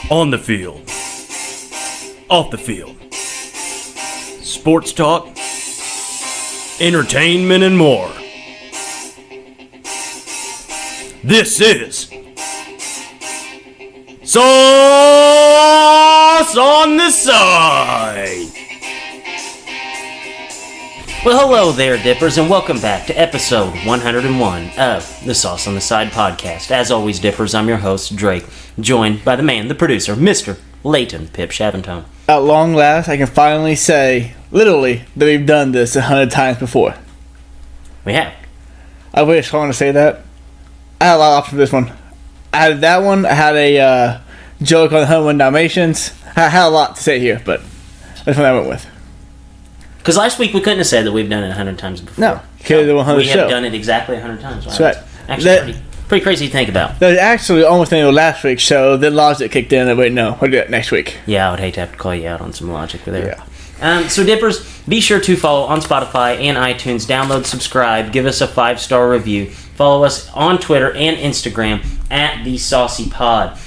On the field, off the field, sports talk, entertainment, and more. This is Sauce on the Side. Well, hello there, Dippers, and welcome back to episode 101 of the Sauce on the Side podcast. As always, Dippers, I'm your host, Drake, joined by the man, the producer, Mr. Leighton Pip Shaventone. At long last, I can finally say, literally, that we've done this 100 times before. We have. I wish I wanted to say that. I had a lot of options for this one. I had that one. I had a joke on the 101 Dalmatians. I had a lot to say here, but that's what I went with. Because last week we couldn't have said that we've done it 100 times before. No, because the 100 we show. have done it exactly 100 times. Wow. That's right. Actually, pretty crazy to think about. That was actually almost the end of last week's show. Then logic kicked in and wait, no, we'll do that next week. Yeah, I would hate to have to call you out on some logic there. Yeah. So, Dippers, be sure to follow on Spotify and iTunes. Download, subscribe, give us a 5-star review. Follow us on Twitter and Instagram at The Saucy Pod.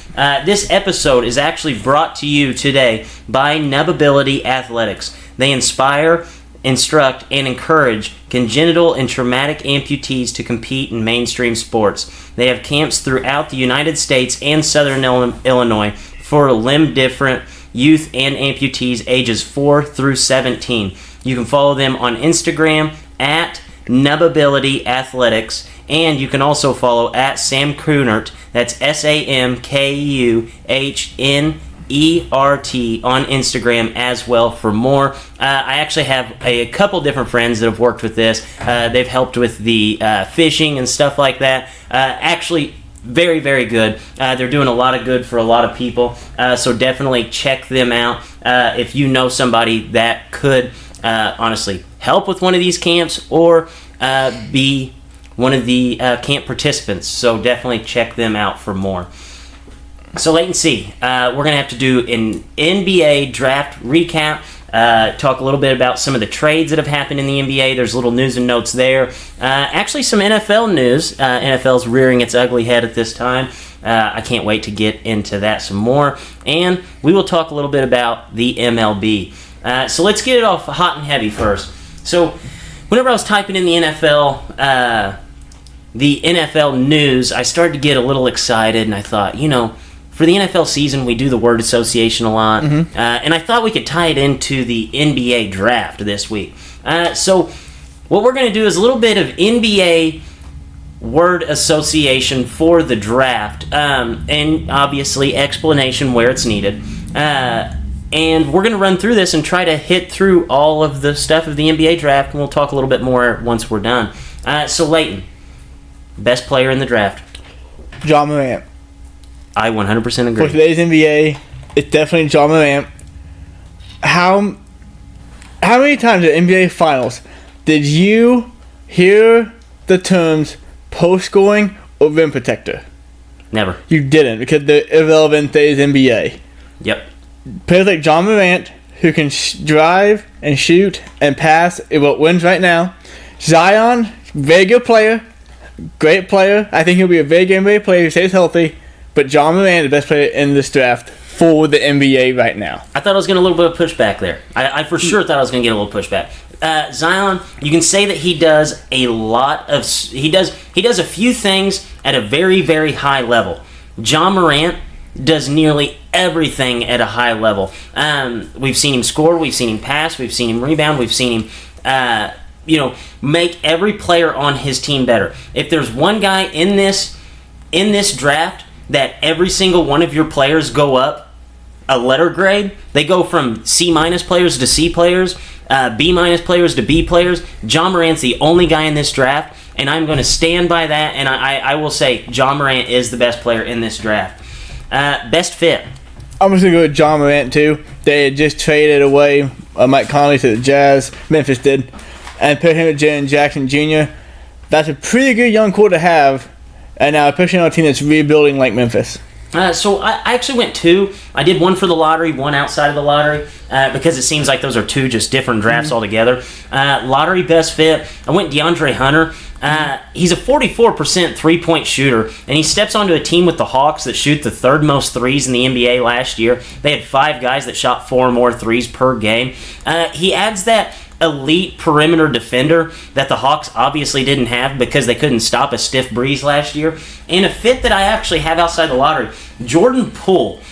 This episode is actually brought to you today by Nubability Athletics. They inspire, instruct, and encourage congenital and traumatic amputees to compete in mainstream sports. They have camps throughout the United States and Southern Illinois for limb-different youth and amputees ages 4 through 17. You can follow them on Instagram at Nubability Athletics, and you can also follow at Sam Kuhnert, that's SamKuhnert on Instagram as well for more. I actually have a couple different friends that have worked with this. They've helped with the fishing and stuff like that. Actually, very, very good. They're doing a lot of good for a lot of people, so definitely check them out if you know somebody that could honestly help with one of these camps or be one of the camp participants. So definitely check them out for more. So wait and see. We're going to have to do an NBA draft recap, talk a little bit about some of the trades that have happened in the NBA. There's little news and notes there. Actually, some NFL news. NFL's rearing its ugly head at this time. I can't wait to get into that some more. And we will talk a little bit about the MLB. So let's get it off hot and heavy first. So whenever I was typing in the NFL news, I started to get a little excited, and I thought, for the NFL season, we do the word association a lot, and I thought we could tie it into the NBA draft this week. So what we're going to do is a little bit of NBA word association for the draft, and obviously explanation where it's needed. And we're going to run through this and try to hit through all of the stuff of the NBA draft, and we'll talk a little bit more once we're done. So Leighton, best player in the draft? Ja Morant. I 100% agree. For today's NBA, it's definitely Ja Morant. How many times in the NBA Finals did you hear the terms post scoring or rim protector? Never. You didn't, because they're irrelevant in today's NBA. Yep. Players like Ja Morant, who can drive and shoot and pass, is what wins right now. Zion, very good player, great player. I think he'll be a very good NBA player if he stays healthy. But Ja Morant is the best player in this draft for the NBA right now. I thought I was getting a little bit of pushback there. I for sure thought I was going to get a little pushback. Zion, you can say that he does a lot of... He does a few things at a very, very high level. Ja Morant does nearly everything at a high level. We've seen him score, we've seen him pass, we've seen him rebound, we've seen him... make every player on his team better. If there's one guy in this draft that every single one of your players go up a letter grade, they go from C- players to C players, B- players to B players. Ja Morant's the only guy in this draft, and I'm going to stand by that, and I will say Ja Morant is the best player in this draft. Best fit. I'm just going to go with Ja Morant, too. They had just traded away Mike Conley to the Jazz. Memphis did. And put him with Jaren Jackson Jr. That's a pretty good young core to have. And now especially on a team that's rebuilding like Memphis. So I actually went 2. I did one for the lottery, one outside of the lottery, because it seems like those are 2 just different drafts altogether. Lottery best fit, I went DeAndre Hunter. He's a 44% three-point shooter, and he steps onto a team with the Hawks that shoot the 3rd most threes in the NBA last year. They had 5 guys that shot 4 or more threes per game. He adds that elite perimeter defender that the Hawks obviously didn't have because they couldn't stop a stiff breeze last year. And a fit that I actually have outside the lottery, Jordan Poole.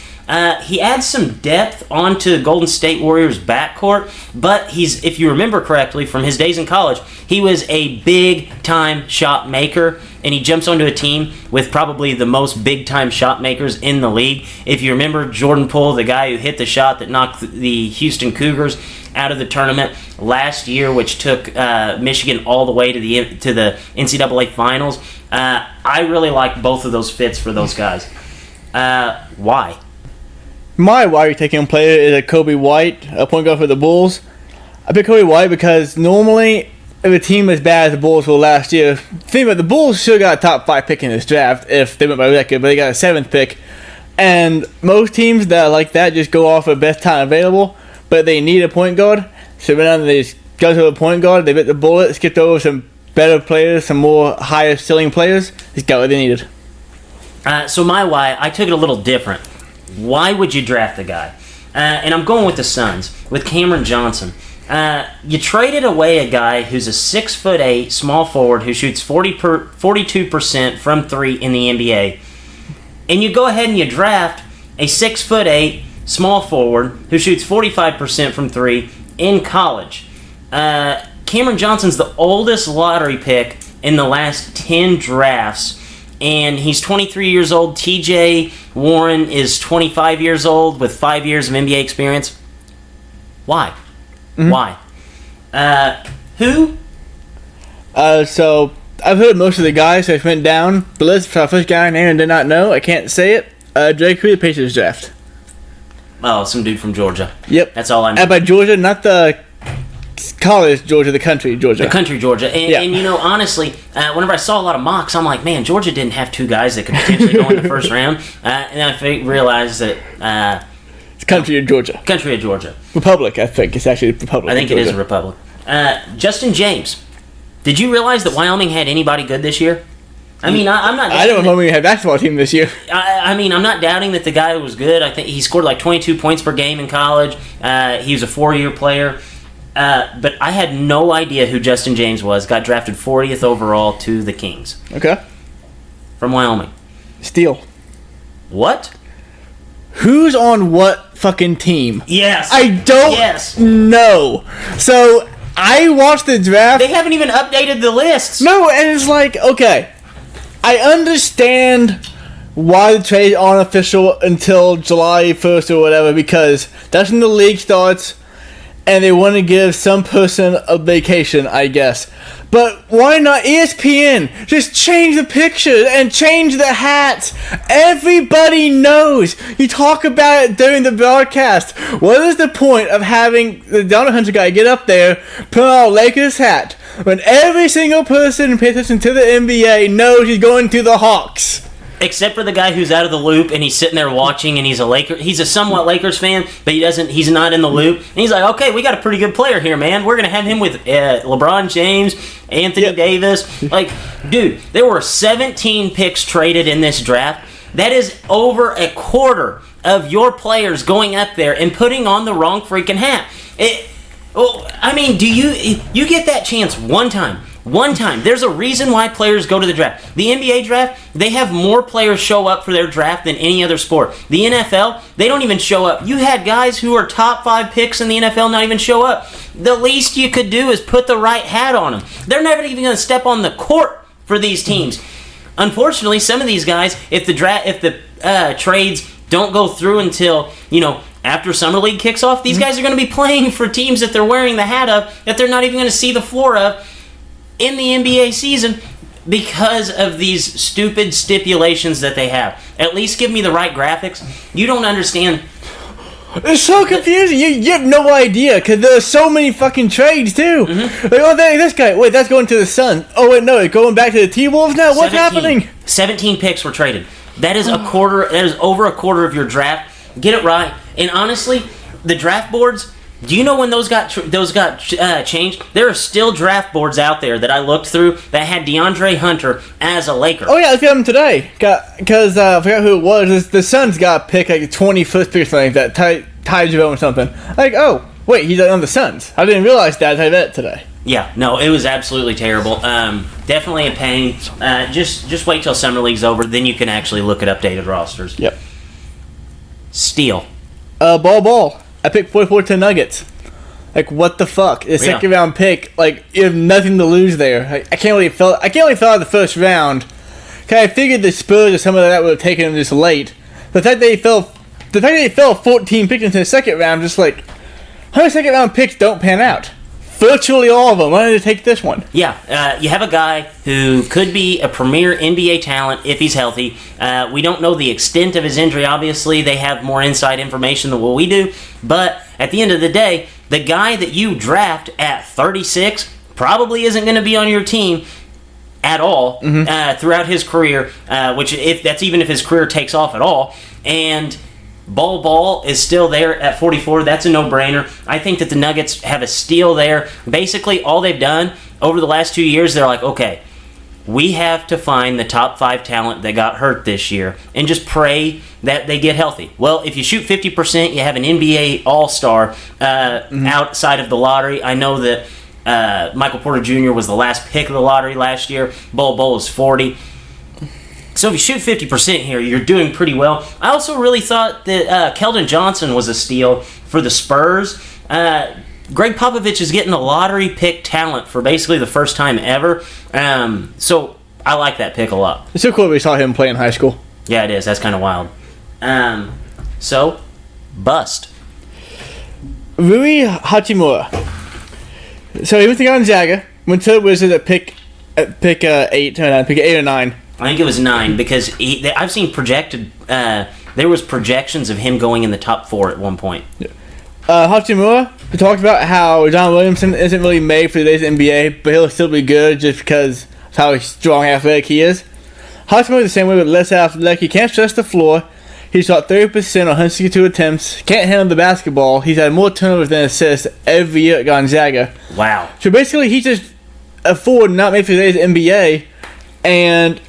He adds some depth onto Golden State Warriors backcourt, but he's, if you remember correctly from his days in college, he was a big-time shot maker, and he jumps onto a team with probably the most big-time shot makers in the league. If you remember Jordan Poole, the guy who hit the shot that knocked the Houston Cougars out of the tournament last year, which took Michigan all the way to the NCAA finals. I really like both of those fits for those guys. Why? My wide taking player is a Kobe White, a point guard for the Bulls. I pick Kobe White because normally, if a team as bad as the Bulls were last year, think about it, the Bulls should have got a top 5 pick in this draft if they went by record, but they got a 7th pick. And most teams that are like that just go off of best talent available, but they need a point guard. So then they just go to a point guard, they bit the bullet, skipped over some better players, some more higher ceiling players. Just got what they needed. So my why, I took it a little different. Why would you draft the guy? And I'm going with the Suns, with Cameron Johnson. You traded away a guy who's a 6'8" small forward who shoots 42% from 3 in the NBA. And you go ahead and you draft a 6'8" small forward who shoots 45% from 3 in college. Cameron Johnson's the oldest lottery pick in the last 10 drafts. And he's 23 years old. TJ Warren is 25 years old with 5 years of NBA experience. Why? Mm-hmm. Why? Who? So, I've heard most of the guys that went down the list. For our first guy named and did not know, I can't say it. Drake Cree, the Pacers draft. Oh, some dude from Georgia. Yep. That's all I know. And by Georgia, not the college Georgia, the country Georgia. The country Georgia. And you know, honestly, whenever I saw a lot of mocks, I'm like, man, Georgia didn't have 2 guys that could potentially go in the first round. And then I realized that... it's country of Georgia. Country of Georgia. Republic, I think. It's actually Republic. I think it is a republic. Justin James. Did you realize that Wyoming had anybody good this year? I mean, I'm not... I don't know when we had basketball team this year. I mean, I'm not doubting that the guy was good. I think he scored like 22 points per game in college. He was a 4-year player. But I had no idea who Justin James was. Got drafted 40th overall to the Kings. Okay. From Wyoming. Steal. What? Who's on what fucking team? Yes. I don't know. So, I watched the draft. They haven't even updated the lists. No, and it's like, okay, I understand why the trade aren't official until July 1st or whatever, because that's when the league starts. And they want to give some person a vacation, I guess. But why not ESPN? Just change the pictures and change the hats. Everybody knows. You talk about it during the broadcast. What is the point of having the Donald Hunter guy get up there, put on a Lakers hat, when every single person who pays attention to the NBA knows he's going to the Hawks? Except for the guy who's out of the loop and he's sitting there watching and he's a somewhat Lakers fan, but he's not in the loop. And he's like, okay, we got a pretty good player here, man. We're going to have him with LeBron James, Anthony Davis. Like, dude, there were 17 picks traded in this draft. That is over a quarter of your players going up there and putting on the wrong freaking hat. I mean, do you get that chance one time? One time. There's a reason why players go to the draft. The NBA draft, they have more players show up for their draft than any other sport. The NFL, they don't even show up. You had guys who are top 5 picks in the NFL not even show up. The least you could do is put the right hat on them. They're never even going to step on the court for these teams. Unfortunately, some of these guys, if the trades don't go through until, after Summer League kicks off, these guys are going to be playing for teams that they're wearing the hat of that they're not even going to see the floor of in the NBA season because of these stupid stipulations that they have. At least give me the right graphics. You don't understand. It's so confusing. You have no idea because there's so many fucking trades too. Mm-hmm. Like, this guy. Wait, that's going to the Suns. Oh wait, no, it's going back to the T-Wolves now. What's happening? 17 picks were traded. That is a quarter. That is over a quarter of your draft. Get it right. And honestly, the draft boards. Do you know when those got changed? There are still draft boards out there that I looked through that had DeAndre Hunter as a Laker. Oh yeah, I got him today. Because I forgot who it was. The Suns got picked like 21st pick or something. That Ty Jerome or something. Like, oh wait, he's on the Suns. I didn't realize that. I read it today. Yeah, no, it was absolutely terrible. Definitely a pain. Just wait till summer league's over, then you can actually look at updated rosters. Yep. Steal. Ball. I picked 44 to Nuggets. Like, what the fuck? The second round pick. Like, you have nothing to lose there. I can't really fill out the first round. Cause I figured the Spurs or some of that would have taken him this late. The fact that they fell 14 picks into the second round, just like, how many second round picks don't pan out? Virtually all of them. Why did they take this one? Yeah, you have a guy who could be a premier NBA talent if he's healthy. We don't know the extent of his injury. Obviously, they have more inside information than what we do. But at the end of the day, the guy that you draft at 36 probably isn't going to be on your team at all throughout his career, which even if his career takes off at all. And Ball is still there at 44. That's a no-brainer. I think that the Nuggets have a steal there. Basically, all they've done over the last 2 years, they're like, okay, we have to find the top 5 talent that got hurt this year and just pray that they get healthy. Well, if you shoot 50%, you have an NBA All-Star outside of the lottery. I know that Michael Porter Jr. was the last pick of the lottery last year. Ball is 40. So if you shoot 50% here, you're doing pretty well. I also really thought that Keldon Johnson was a steal for the Spurs. Greg Popovich is getting a lottery pick talent for basically the first time ever. So I like that pick a lot. It's so cool we saw him play in high school. Yeah, it is. That's kind of wild. So, bust. Rui Hachimura. So he went to Gonzaga, went to the Wizards at pick 8 or 9. I think it was 9 because I've seen projected. There was projections of him going in the top 4 at one point. Hachimura, we talked about how John Williamson isn't really made for today's NBA, but he'll still be good just because of how strong athletic he is. Hachimura the same way, but less athletic. He can't stretch the floor. He shot 30% on 162 attempts. Can't handle the basketball. He's had more turnovers than assists every year at Gonzaga. Wow. So basically, he's just a forward not made for today's NBA, and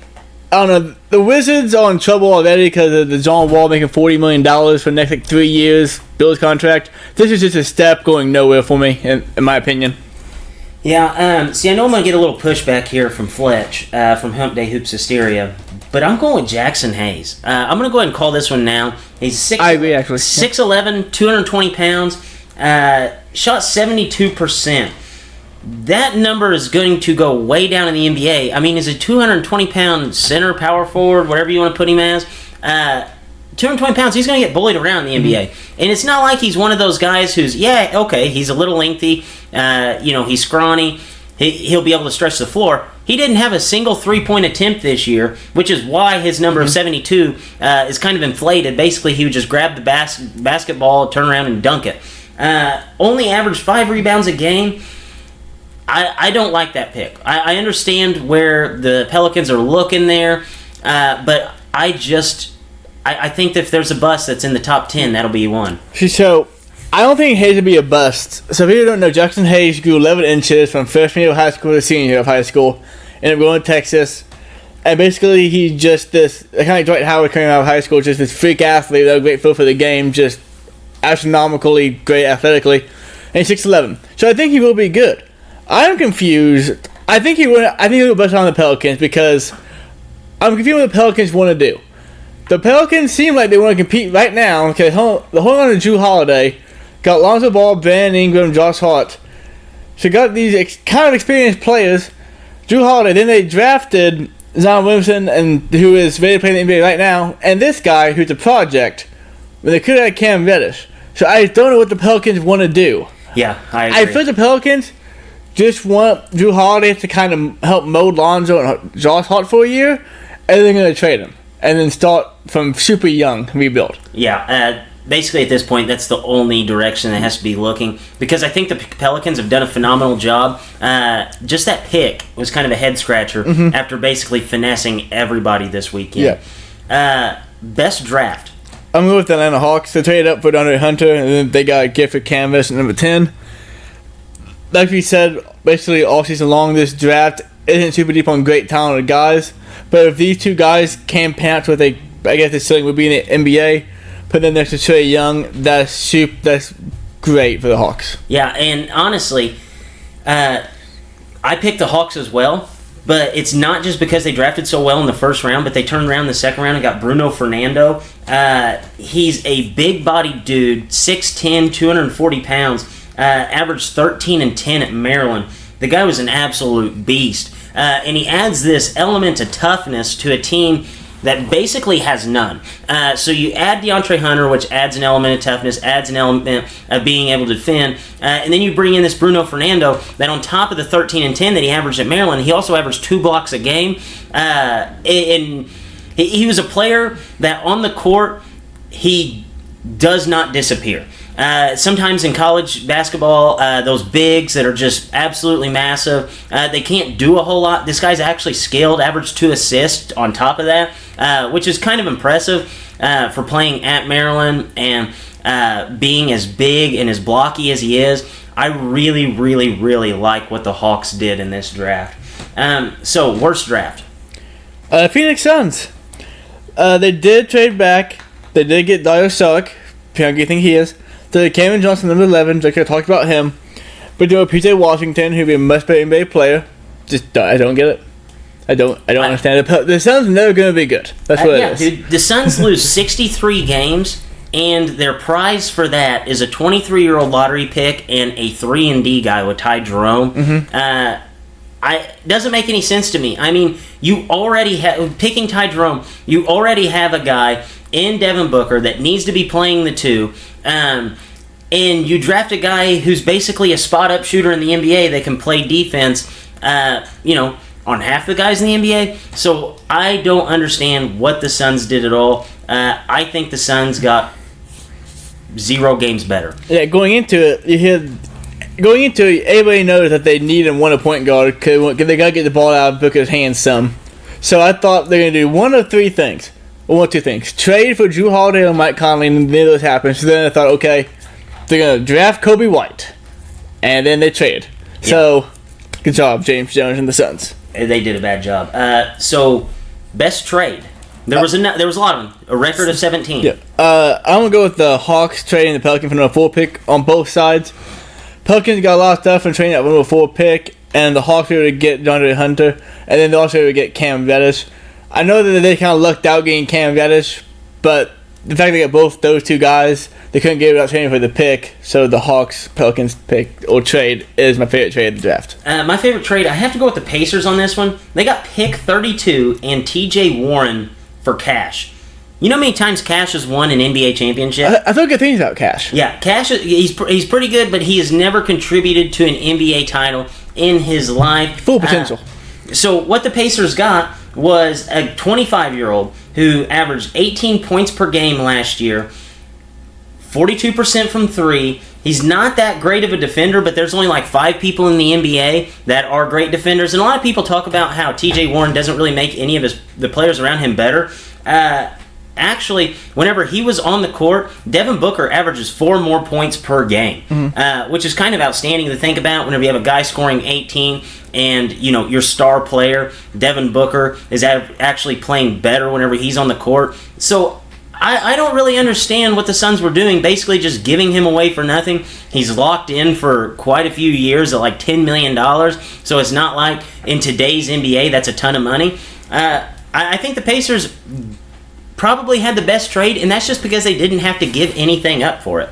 I don't know. The Wizards are in trouble already because of the John Wall making $40 million for the next 3 years, Bill's contract. This is just a step going nowhere for me, in my opinion. Yeah, see, I know I'm going to get a little pushback here from Fletch, from Hump Day Hoops Hysteria, but I'm going with Jackson Hayes. I'm going to go ahead and call this one now. He's 6'11", 220 pounds, shot 72%. That number is going to go way down in the NBA. I mean, he's a 220-pound center, power forward, whatever you want to put him as. 220 pounds, he's going to get bullied around in the NBA. And it's not like he's one of those guys who's, he's a little lengthy, he's scrawny, he'll be able to stretch the floor. He didn't have a single three-point attempt this year, which is why his number of 72 is kind of inflated. Basically, he would just grab the basketball, turn around, and dunk it. Only averaged 5 rebounds a game. I don't like that pick. I understand where the Pelicans are looking there, but I think that if there's a bust that's in the top 10, that'll be one. So, I don't think Hayes would be a bust. So, if you don't know, Jackson Hayes grew 11 inches from freshman year of high school to senior year of high school, ended up going to Texas. And basically, he's just this, kind of like Dwight Howard coming out of high school, just this freak athlete, that was a great feel for the game, just astronomically great athletically. And he's 6'11". So, I think he will be good. I'm confused. I think he will bust on the Pelicans because I'm confused what the Pelicans want to do. The Pelicans seem like they want to compete right now. Okay, they're holding on to Jrue Holiday. Got Lonzo Ball, Ben Ingram, Josh Hart. So got these kind of experienced players. Jrue Holiday. Then they drafted Zion Williamson, who is ready to play in the NBA right now. And this guy, who's a project. When they could have had Cam Reddish. So I don't know what the Pelicans want to do. Yeah, I agree. I feel the Pelicans just want Jrue Holiday to kind of help mold Lonzo and Josh Hart for a year, and they're going to trade him. And then start from super young, rebuild. Yeah, basically at this point, that's the only direction that has to be looking. Because I think the Pelicans have done a phenomenal job. Just that pick was kind of a head-scratcher after basically finessing everybody this weekend. Best draft. I'm going with the Atlanta Hawks. They traded up for DeAndre Hunter, and then they got Gifford Canvas at number 10. Like we said, basically all season long, this draft isn't super deep on great talented guys. But if these two guys can pan out to what I guess the ceiling would be in the NBA, put them next to Trae Young, that's great for the Hawks. Yeah, and honestly, I picked the Hawks as well. But it's not just because they drafted so well in the first round, but they turned around in the second round and got Bruno Fernando. He's a big-bodied dude, 6'10", 240 pounds, averaged 13 and 10 at Maryland. The guy was an absolute beast. And he adds this element of toughness to a team that basically has none. So you add DeAndre Hunter, which adds an element of toughness, adds an element of being able to defend, and then you bring in this Bruno Fernando that on top of the 13 and 10 that he averaged at Maryland, he also averaged 2 blocks a game. And he was a player that on the court, he does not disappear. Sometimes in college basketball, those bigs that are just absolutely massive, they can't do a whole lot. This guy's actually scaled, averaged 2 assists on top of that, which is kind of impressive for playing at Maryland and being as big and as blocky as he is. I really, really, really like what the Hawks did in this draft. So, worst draft? Phoenix Suns. They did trade back. They did get Dario Saric. How do you think he is? So Cameron Johnson, number 11, like I talked about him. But there were PJ Washington, who'd be a much better NBA player. I don't get it. I don't understand it. The Suns are never going to be good. That's what it is. Dude, the Suns lose 63 games, and their prize for that is a 23-year-old lottery pick and a 3-and-D guy with Ty Jerome. It doesn't make any sense to me. I mean, you already have, picking Ty Jerome, you already have a guy in Devin Booker that needs to be playing the 2. And you draft a guy who's basically a spot-up shooter in the NBA that can play defense, on half the guys in the NBA. So I don't understand what the Suns did at all. I think the Suns got 0 games better. Yeah, going into it, everybody knows that they need and want a point guard because they got to get the ball out of Booker's hands some. So I thought they're going to do one of 3 things. Well, 2 things. Trade for Drew Holiday or Mike Conley, and neither of those happened. So then I thought, okay, they're going to draft Kobe White. And then they traded. Yeah. So, good job, James Jones and the Suns. They did a bad job. So, best trade. There was a lot of them. A record of 17. Yeah. I'm going to go with the Hawks trading the Pelicans for number 4 pick on both sides. Pelicans got a lot of stuff in trading that number 4 pick, and the Hawks were able to get DeAndre Hunter, and then they also were able to get Cam Reddish. I know that they kind of lucked out getting Cam Reddish, but the fact they got both those 2 guys, they couldn't get it without trading for the pick. So the Hawks-Pelicans pick or trade is my favorite trade of the draft. My favorite trade, I have to go with the Pacers on this one. They got pick 32 and T.J. Warren for Cash. You know how many times Cash has won an NBA championship? I thought good things about Cash. Yeah, Cash, he's pretty good, but he has never contributed to an NBA title in his life. Full potential. So what the Pacers got was a 25-year-old who averaged 18 points per game last year, 42% from 3. He's not that great of a defender, but there's only like 5 people in the NBA that are great defenders. And a lot of people talk about how T.J. Warren doesn't really make any of the players around him better. Actually, whenever he was on the court, Devin Booker averages 4 more points per game, which is kind of outstanding to think about whenever you have a guy scoring 18 and, your star player, Devin Booker, is actually playing better whenever he's on the court. So I don't really understand what the Suns were doing, basically just giving him away for nothing. He's locked in for quite a few years at like $10 million, so it's not like in today's NBA that's a ton of money. I think the Pacers probably had the best trade, and that's just because they didn't have to give anything up for it.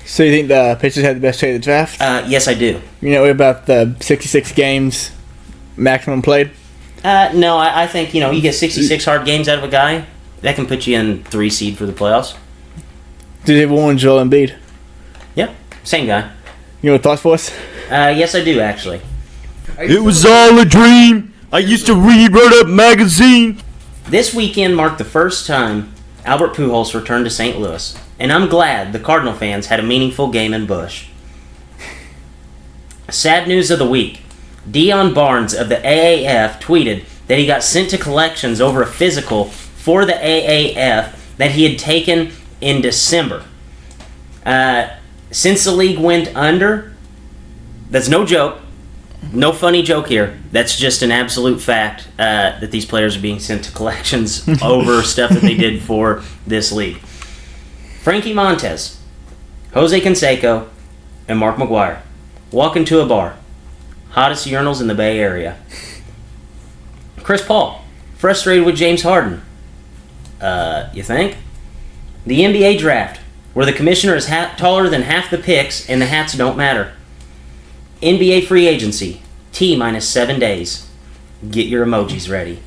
So you think the Pacers had the best trade of the draft? Yes, I do. You know about the 66 games maximum played? No, I think, you get 66 hard games out of a guy, that can put you in 3 seed for the playoffs. Did they want Joel Embiid? Yep, same guy. You know what thoughts for us? Yes, I do, actually. It was all a dream. I used to read Word Up magazine. This weekend marked the first time Albert Pujols returned to St. Louis, and I'm glad the Cardinal fans had a meaningful game in Busch. Sad news of the week. Dion Barnes of the AAF tweeted that he got sent to collections over a physical for the AAF that he had taken in December. Since the league went under, that's no joke, no funny joke here. That's just an absolute fact that these players are being sent to collections over stuff that they did for this league. Frankie Montez, Jose Canseco, and Mark McGwire walk into a bar. Hottest urinals in the Bay Area. Chris Paul, frustrated with James Harden. You think? The NBA draft, where the commissioner is taller than half the picks and the hats don't matter. NBA free agency, T-minus 7 days. Get your emojis ready.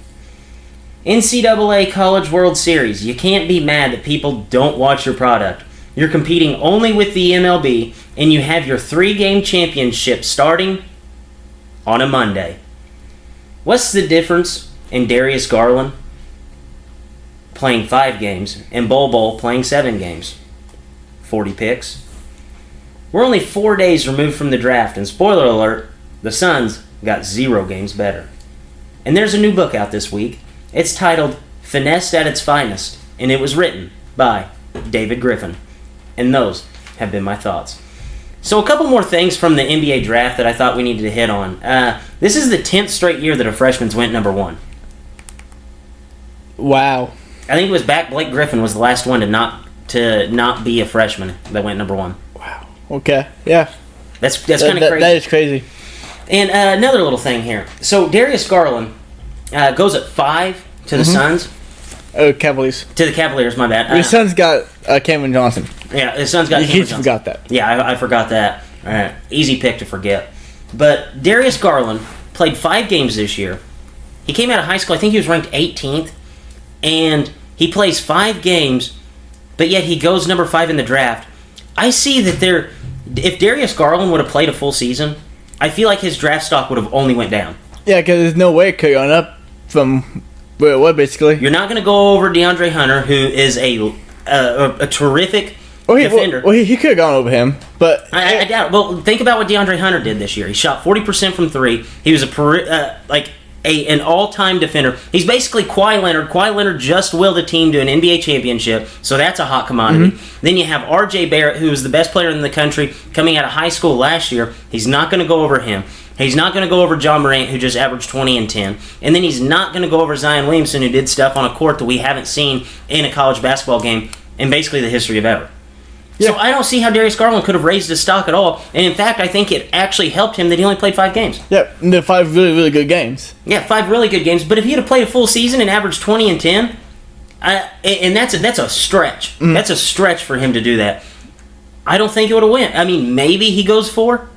NCAA College World Series, you can't be mad that people don't watch your product. You're competing only with the MLB, and you have your 3-game championship starting on a Monday. What's the difference in Darius Garland playing 5 games and Bol playing 7 games? 40 picks. We're only 4 days removed from the draft, and spoiler alert, the Suns got 0 games better. And there's a new book out this week. It's titled Finesse at Its Finest, and it was written by David Griffin. And those have been my thoughts. So a couple more things from the NBA draft that I thought we needed to hit on. This is the 10th straight year that a freshman's went number 1. Wow. I think it was Blake Griffin was the last one to not be a freshman that went number 1. Wow. Okay. Yeah. That's kind of crazy. That is crazy. And another little thing here. So Darius Garland goes at 5 to the Suns. Oh, Cavaliers. To the Cavaliers, my bad. His son's got Cameron Johnson. Yeah, his son's got You Cameron just Johnson. forgot that. Yeah, I forgot that. All right, easy pick to forget. But Darius Garland played 5 games this year. He came out of high school, I think he was ranked 18th, and he plays 5 games, but yet he goes number 5 in the draft. I see that if Darius Garland would have played a full season, I feel like his draft stock would have only went down. Yeah, because there's no way it could have gone up from where it was, basically. You're not going to go over DeAndre Hunter, who is a terrific defender. He could have gone over him, but I doubt it. Well, think about what DeAndre Hunter did this year. He shot 40% from 3. He was an all-time defender. He's basically Kawhi Leonard. Kawhi Leonard just willed a team to an NBA championship, so that's a hot commodity. Then you have R.J. Barrett, who was the best player in the country coming out of high school last year. He's not going to go over him. He's not going to go over John Morant, who just averaged 20 and 10. And then he's not going to go over Zion Williamson, who did stuff on a court that we haven't seen in a college basketball game in basically the history of ever. Yeah. So I don't see how Darius Garland could have raised his stock at all. And in fact, I think it actually helped him that he only played 5 games. Yeah, and they're 5 really, really good games. Yeah, 5 really good games. But if he had played a full season and averaged 20 and 10, and that's a stretch. That's a stretch for him to do that. I don't think it would have went. I mean, maybe he goes 4.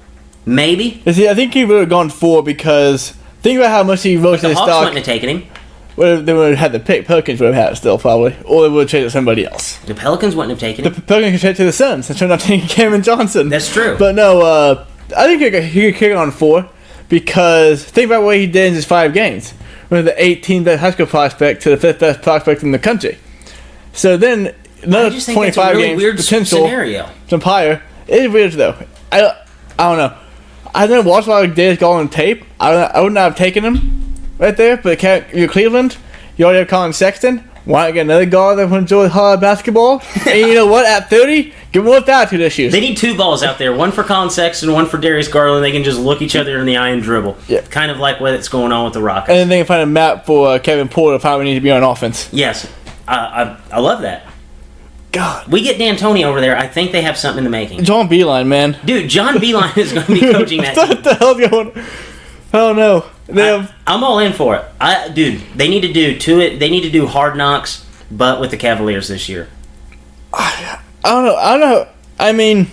Maybe. See, I think he would have gone 4 because think about how much he roasted his Hawks stock. wouldn't have taken him. Well, they would have had the pick. Pelicans would have had it still, probably. Or they would have traded somebody else. The Pelicans wouldn't have taken The him. Pelicans could trade to the Suns and turned out taking Cameron Johnson. That's true. But no, I think he could kick on 4 because think about what he did in his 5 games. From the 18th best high school prospect to the 5th best prospect in the country. So then another I just think 25 that's a really games weird potential. scenario. Some higher. It is weird though. I don't know. I didn't watch a lot of Darius Garland tape. I would not have taken him right there. But you're Cleveland. You already have Colin Sexton. Why not get another guard that will enjoy hard basketball? And you know what? At 30, give him without 2 issues. They need 2 balls out there. One for Colin Sexton, one for Darius Garland. They can just look each other in the eye and dribble. Yeah. Kind of like what's going on with the Rockets. And then they can find a map for Kevin Porter of how we need to be on offense. Yes. I love that. God. We get D'Antoni over there. I think they have something in the making. John Beilein, man. Dude, John Beilein is going to be coaching that team. What the hell's going on? I don't know. I'm all in for it. Dude, they need to do Hard Knocks, but with the Cavaliers this year. I don't know. I mean,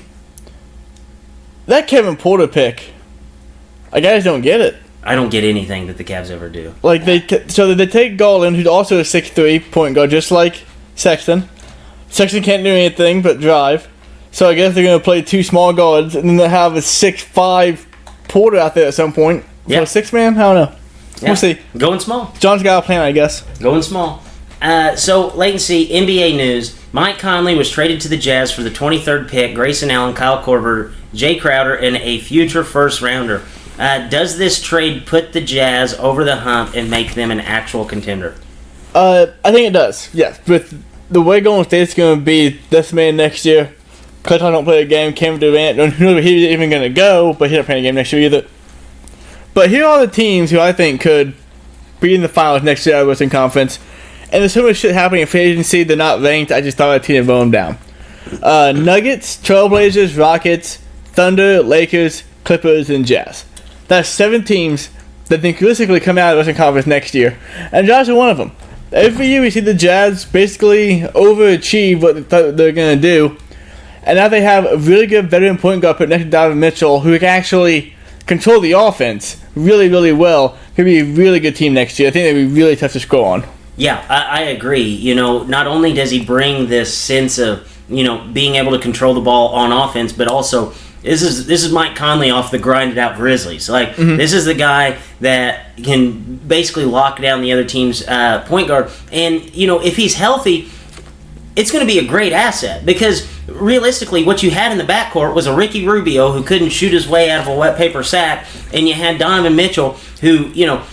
that Kevin Porter pick, I guys don't get it. I don't get anything that the Cavs ever do. Like they take Garland, who's also a 6'3" point guard, just like Sexton. Sexton can't do anything but drive, so I guess they're gonna play 2 small guards, and then they have a 6'5" Porter out there at some point. For a 6-man, I don't know. Yeah. We'll see. Going small. John's got a plan, I guess. Going small. So, latency, NBA news. Mike Conley was traded to the Jazz for the 23rd pick, Grayson Allen, Kyle Korver, Jay Crowder, and a future first-rounder. Does this trade put the Jazz over the hump and make them an actual contender? I think it does. Yes, with the way Golden State's going to be this man next year, Klay Thompson don't play a game. Kevin Durant, don't know if he's even going to go, but he's not playing a game next year either. But here are the teams who I think could be in the finals next year out of the Western Conference. And there's so much shit happening in free agency. They're not ranked. I just thought I'd team and vote them down. Nuggets, Trailblazers, Rockets, Thunder, Lakers, Clippers, and Jazz. That's 7 teams that think realistically come out of the Western Conference next year. And Jazz are one of them. Every year we see the Jazz basically overachieve what they thought they were going to do. And now they have a really good veteran point guard put next to Donovan Mitchell who can actually control the offense really, really well. Could be a really good team next year. I think they'd be really tough to score on. Yeah, I agree. You know, not only does he bring this sense of, you know, being able to control the ball on offense, but also this is Mike Conley off the grinded out Grizzlies. Like, this is the guy that can basically lock down the other team's point guard. And, you know, if he's healthy, it's going to be a great asset because realistically what you had in the backcourt was a Ricky Rubio who couldn't shoot his way out of a wet paper sack, and you had Donovan Mitchell who, you know,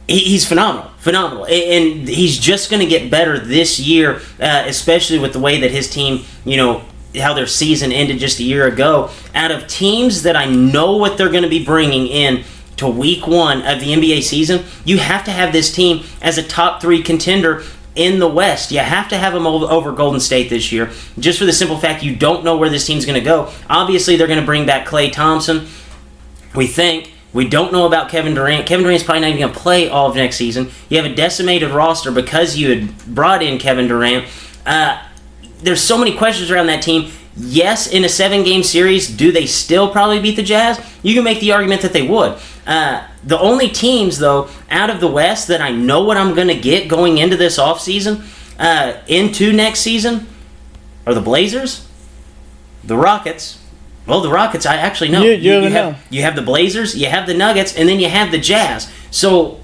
he's phenomenal, and he's just going to get better this year, especially with the way that his team, you know, how their season ended just a year ago. Out of teams that I know what they're going to be bringing in to week 1 of the NBA season, you have to have this team as a top 3 contender in the West. You have to have them over Golden State this year, just for the simple fact you don't know where this team's going to go. Obviously, they're going to bring back Klay Thompson, we think. We don't know about Kevin Durant. Kevin Durant's probably not even going to play all of next season. You have a decimated roster because you had brought in Kevin Durant. There's so many questions around that team. Yes, in a 7-game series, do they still probably beat the Jazz? You can make the argument that they would. The only teams, though, out of the West that I know what I'm going to get going into this offseason, into next season, are the Blazers, the Rockets. Well, the Rockets, I actually know. You have the Blazers, you have the Nuggets, and then you have the Jazz. So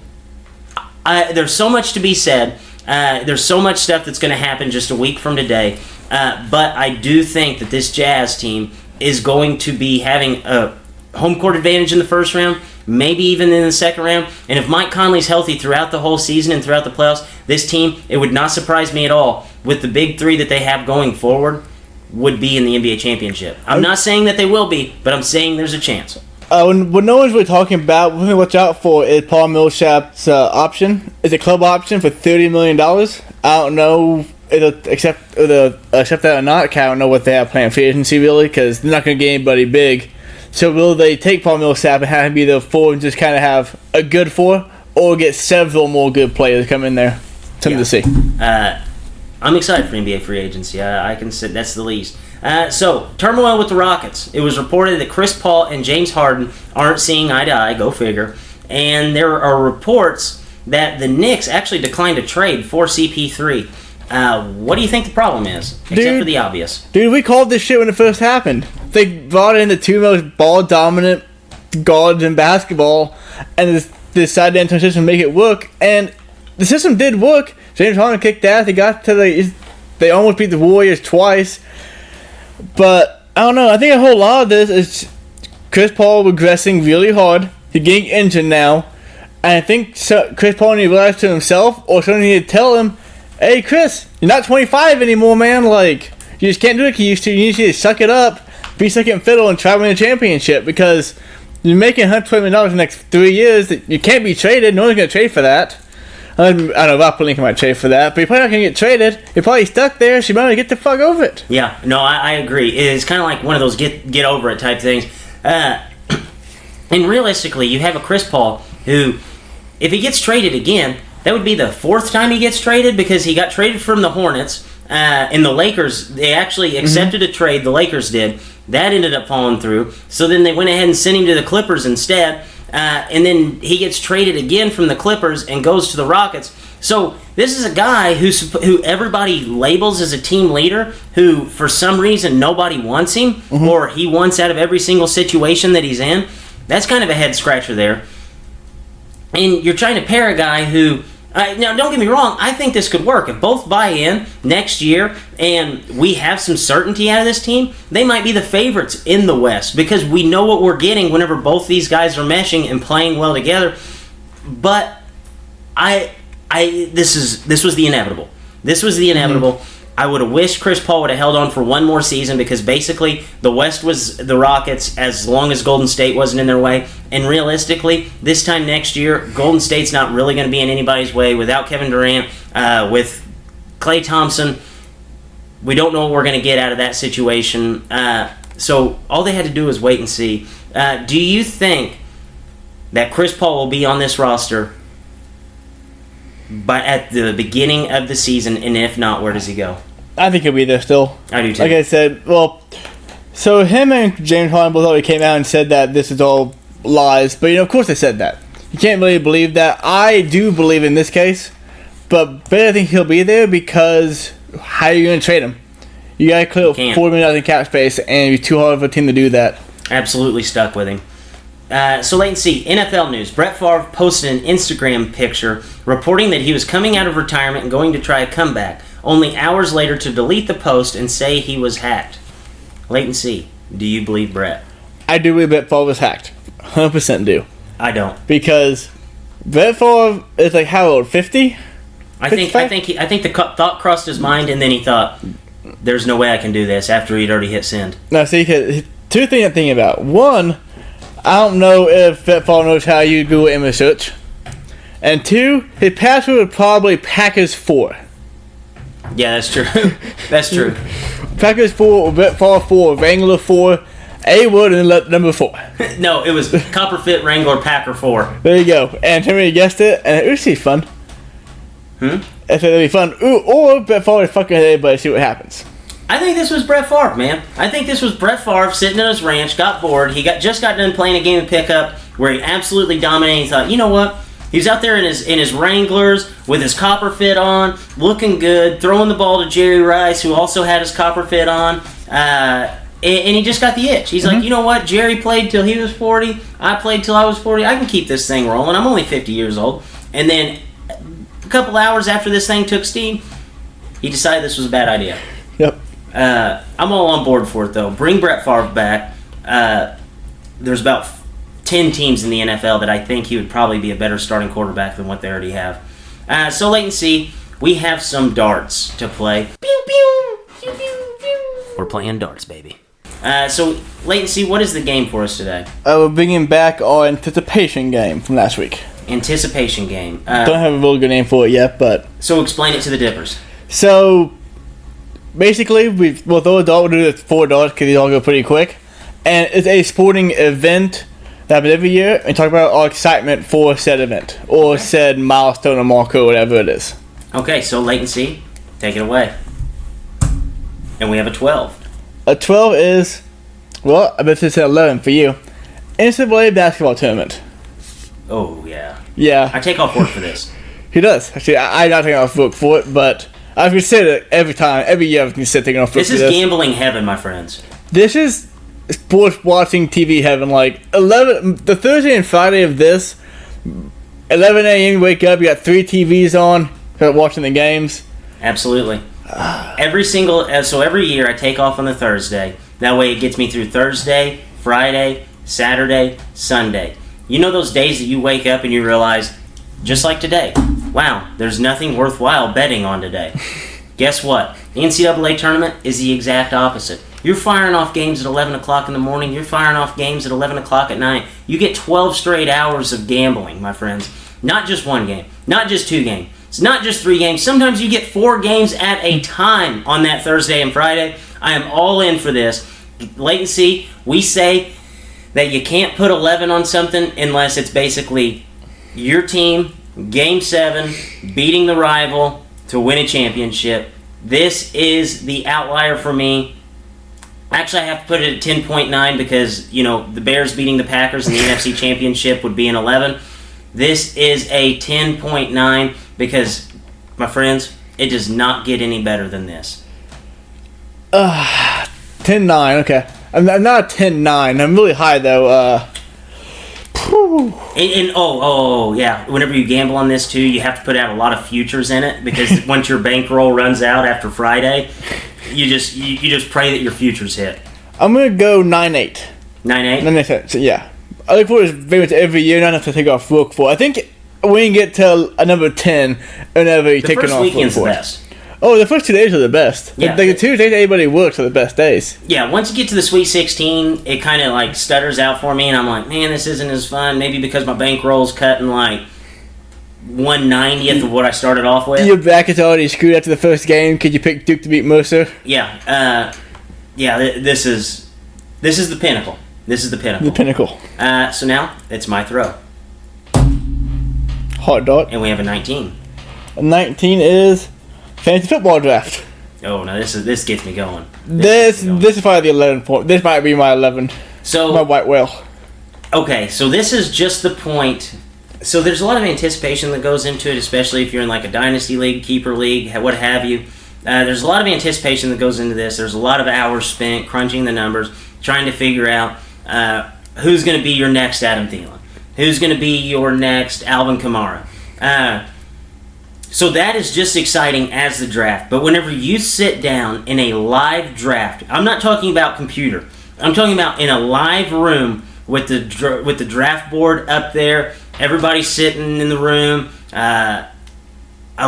there's so much to be said. There's so much stuff that's going to happen just a week from today. But I do think that this Jazz team is going to be having a home court advantage in the first round, maybe even in the second round. And if Mike Conley's healthy throughout the whole season and throughout the playoffs, this team, it would not surprise me at all with the big 3 that they have going forward, would be in the NBA championship. I'm not saying that they will be, but I'm saying there's a chance. What no one's really talking about, what we watch out for is Paul Millsap's option. It's a club option for $30 million. I don't know if accept that or not. I don't know what they have planned for agency, really, because they're not going to get anybody big. So will they take Paul Millsap and have him be the 4 and just kind of have a good 4, or get several more good players come in there? Something to see. I'm excited for NBA free agency. I can say that's the least. So, turmoil with the Rockets. It was reported that Chris Paul and James Harden aren't seeing eye to eye, go figure. And there are reports that the Knicks actually declined a trade for CP3. What do you think the problem is? Except for the obvious. Dude, we called this shit when it first happened. They brought in the 2 most ball-dominant guards in basketball and decided to enter a system to make it work. And the system did work. James Harden kicked ass. They almost beat the Warriors twice. But, I don't know. I think a whole lot of this is Chris Paul regressing really hard. He's getting injured now. And I think Chris Paul needs to realize to himself, or someone need to tell him, hey, Chris, you're not 25 anymore, man. Like, you just can't do it like you used to. You need to suck it up, be second fiddle, and try to win a championship. Because you're making $120 million in the next 3 years. That you can't be traded. No one's going to trade for that. I don't know, Rob Pelinka might trade for that, but you're probably not going to get traded. You're probably stuck there, so you might want to get the fuck over it. Yeah, no, I agree. It's kind of like one of those get over it type things. And realistically, you have a Chris Paul who, if he gets traded again, that would be the 4th time he gets traded, because he got traded from the Hornets, and the Lakers, they actually accepted a trade, the Lakers did. That ended up falling through. So then they went ahead and sent him to the Clippers instead. And then he gets traded again from the Clippers and goes to the Rockets. So this is a guy who everybody labels as a team leader, who for some reason nobody wants him, or he wants out of every single situation that he's in. That's kind of a head scratcher there. And you're trying to pair a guy who... now, don't get me wrong, I think this could work. If both buy in next year and we have some certainty out of this team, they might be the favorites in the West, because we know what we're getting whenever both these guys are meshing and playing well together. But This was the inevitable. This was the inevitable. Mm-hmm. I would have wished Chris Paul would have held on for one more season because basically the West was the Rockets as long as Golden State wasn't in their way. And realistically, this time next year, Golden State's not really going to be in anybody's way without Kevin Durant, with Klay Thompson. We don't know what we're going to get out of that situation. So all they had to do was wait and see. Do you think that Chris Paul will be on this roster at the beginning of the season? And if not, where does he go? I think he'll be there still. I do too. Like I said, so him and James Harden both already came out and said that this is all lies. But, of course they said that. You can't really believe that. I do believe in this case. But I think he'll be there because how are you going to trade him? You got to clear up $4 million in cap space, and it'd be too hard of a team to do that. Absolutely stuck with him. So wait and see. NFL news. Brett Favre posted an Instagram picture reporting that he was coming out of retirement and going to try a comeback, only hours later to delete the post and say he was hacked. Wait and see. Do you believe Brett? I do believe Brett Favre was hacked. 100% do. I don't. Because Brett Favre is like how old? 50? I think the thought crossed his mind, and then he thought, "There's no way I can do this." After he'd already hit send. No, see, two things I'm thinking about. One, I don't know if Brett Favre knows how you Google image search, and two, his password would probably Packers 4. Yeah, that's true. That's true. Packers 4, Brett Favre 4, Wrangler 4, A-Wood, and number 4. No, it was Copperfit Wrangler Packer 4. There you go. And Timmy guessed it, and it would be fun. I said it'd be fun. Ooh, or Brett Favre fucking hit everybody, see what happens. I think this was Brett Favre, man. I think this was Brett Favre sitting on his ranch, got bored. He just got done playing a game of pickup where he absolutely dominated. He thought, you know what? He was out there in his Wranglers with his Copperfit on, looking good, throwing the ball to Jerry Rice, who also had his Copperfit on, and he just got the itch. He's like, you know what? Jerry played till he was 40. I played till I was 40. I can keep this thing rolling. I'm only 50 years old. And then a couple hours after this thing took steam, he decided this was a bad idea. Yep. I'm all on board for it, though. Bring Brett Favre back. There's about 10 teams in the NFL that I think he would probably be a better starting quarterback than what they already have. So wait and see. We have some darts to play. Pew, pew, pew, pew, pew. We're playing darts, baby. So wait and see. What is the game for us today? We're bringing back our anticipation game from last week. Anticipation game. Don't have a really good name for it yet, but... So explain it to the Dippers. So, basically, we'll throw a dart. We'll do it 4 darts because these all go pretty quick. And it's a sporting event that happens every year. And talk about our excitement for said event. Or said milestone or marker or whatever it is. Okay, so latency, take it away. And we have a 12. A 12 is, well, I bet it's an 11 for you. NCAA basketball tournament. Oh, yeah. Yeah. I take off work for this. He does. Actually, I'm not taking off work for it, but I've considered it every year I've considered taking off work for this. This is gambling heaven, my friends. This is sports watching TV heaven. Like, the Thursday and Friday of this, 11 a.m. you wake up, you got 3 TVs on, start watching the games. Absolutely. Every year I take off on the Thursday. That way it gets me through Thursday, Friday, Saturday, Sunday. You know those days that you wake up and you realize, just like today, wow, there's nothing worthwhile betting on today. Guess what? The NCAA tournament is the exact opposite. You're firing off games at 11 o'clock in the morning. You're firing off games at 11 o'clock at night. You get 12 straight hours of gambling, my friends. Not just one game. Not just 2 games. It's not just 3 games. Sometimes you get 4 games at a time on that Thursday and Friday. I am all in for this. Latency, we say that you can't put 11 on something unless it's basically your team, Game 7, beating the rival to win a championship. This is the outlier for me. Actually, I have to put it at 10.9 because, the Bears beating the Packers in the NFC Championship would be an 11. This is a 10.9 because, my friends, it does not get any better than this. 10.9, okay. I'm not 10.9. I'm really high, though. Yeah. Whenever you gamble on this, too, you have to put out a lot of futures in it because once your bankroll runs out after Friday, you just pray that your futures hit. I'm going to go 9.8. 9.8? 9.8, yeah. I look forward to very much every year, not have to take off work for. I think when you get to a number 10, whenever you're The taking first off weekend's the for it. best. Oh, the first 2 days are the best. Yeah. The 2 days everybody works are the best days. Yeah, once you get to the Sweet 16, it kind of like stutters out for me, and I'm like, man, this isn't as fun. Maybe because my bankroll's cutting like 1/90th of what I started off with. Your bracket's already screwed after the first game because you picked Duke to beat Mercer. Yeah, this is the pinnacle. This is the pinnacle. The pinnacle. So now it's my throw, Hot dog. and we have a 19. 19 is fantasy football draft. Oh no, this gets me going. This is probably the 11 point. This might be my 11. So My white whale. okay, so this is just the point. So there's a lot of anticipation that goes into it, especially if you're in like a dynasty league, keeper league, what have you. There's a lot of anticipation that goes into this. There's a lot of hours spent crunching the numbers, trying to figure out who's going to be your next Adam Thielen, who's going to be your next Alvin Kamara. So that is just exciting as the draft. But whenever you sit down in a live draft, I'm not talking about computer. I'm talking about in a live room with the draft board up there. Everybody sitting in the room. A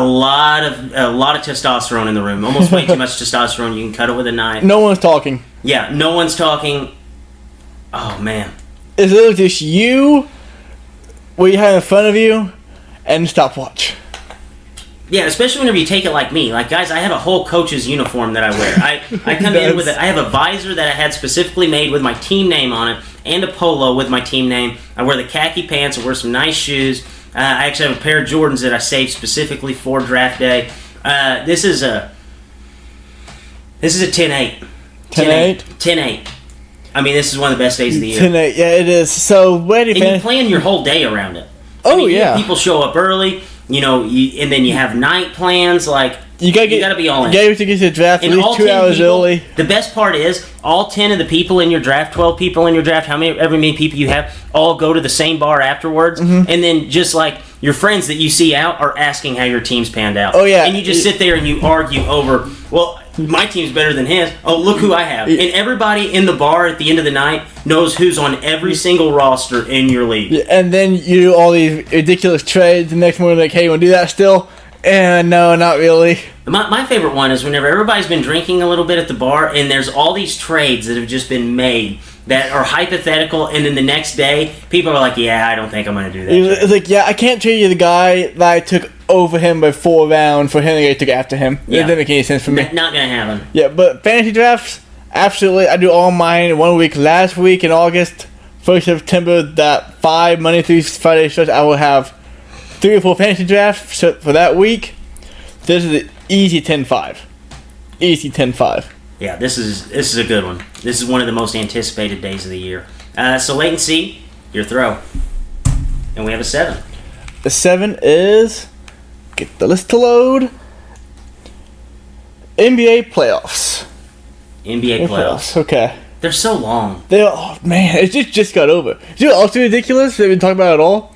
lot of testosterone in the room. Almost way too much testosterone. You can cut it with a knife. No one's talking. Yeah, no one's talking. Oh man. It's literally just you, what you have in front of you, and stopwatch. Yeah, especially whenever you take it like me. Like, guys, I have a whole coach's uniform that I wear. I come in with I have a visor that I had specifically made with my team name on it, and a polo with my team name. I wear the khaki pants. I wear some nice shoes. I actually have a pair of Jordans that I saved specifically for draft day. This is a 10-8. 10-8? 10-8. I mean, this is one of the best days of the year. 10-8, yeah, it is. So, where do you And you plan your whole day around it. Oh, I mean, yeah. People show up early, and then you have night plans. Like, You gotta be all in. You gotta get to the draft at And least all 2 10 hours people, early. The best part is, all 10 of the people in your draft, 12 people in your draft, however many people you have, all go to the same bar afterwards. Mm-hmm. And then just like your friends that you see out are asking how your team's panned out. Oh, yeah. And you just sit there and you argue over, well, my team's better than his. Oh, look who I have. And everybody in the bar at the end of the night knows who's on every single roster in your league. Yeah, and then you do all these ridiculous trades. The next morning, like, hey, you wanna do that still? And no, not really. My favorite one is whenever everybody's been drinking a little bit at the bar and there's all these trades that have just been made that are hypothetical, and then the next day people are like, yeah, I don't think I'm going to do that. It's like, yeah, I can't trade you the guy that I took over him by 4 rounds for him that I took after him. Yeah. It doesn't make any sense for me. Not going to happen. Yeah, but fantasy drafts, absolutely. I do all mine in 1 week. Last week in August, 1st September, that 5 Monday through Friday stretch, I will have 3 or 4 fantasy drafts for that week. This is an easy 10-5. Easy 10-5. Yeah, this is a good one. This is one of the most anticipated days of the year. So wait and see your throw. And we have a 7. The 7 is, get the list to load, NBA playoffs. NBA playoffs. Okay. They're so long. Oh man, it just got over. You know what's also ridiculous that we didn't talk about at all?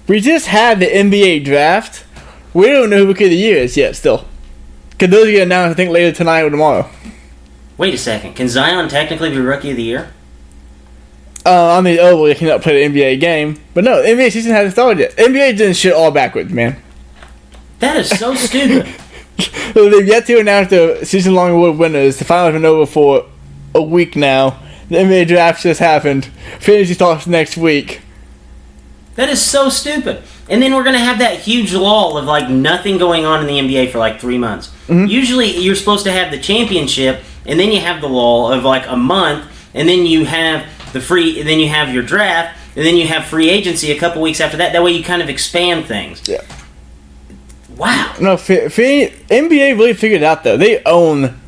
We just had the NBA draft. We don't know who Rookie of the Year is yet still. Because those are going to announce, I think, later tonight or tomorrow. Wait a second. Can Zion technically be Rookie of the Year? I mean, well, he cannot play the NBA game. But no, the NBA season hasn't started yet. NBA doing shit all backwards, man. That is so stupid. So they've yet to announce the season-long award winners. The finals have been over for a week now. The NBA draft just happened. Fantasy starts next week. That is so stupid. And then we're going to have that huge lull of like nothing going on in the NBA for like 3 months. Mm-hmm. Usually you're supposed to have the championship, and then you have the lull of like a month, and then you have then you have your draft, and then you have free agency a couple weeks after that. That way you kind of expand things. Yeah. Wow. No, NBA really figured it out though. They own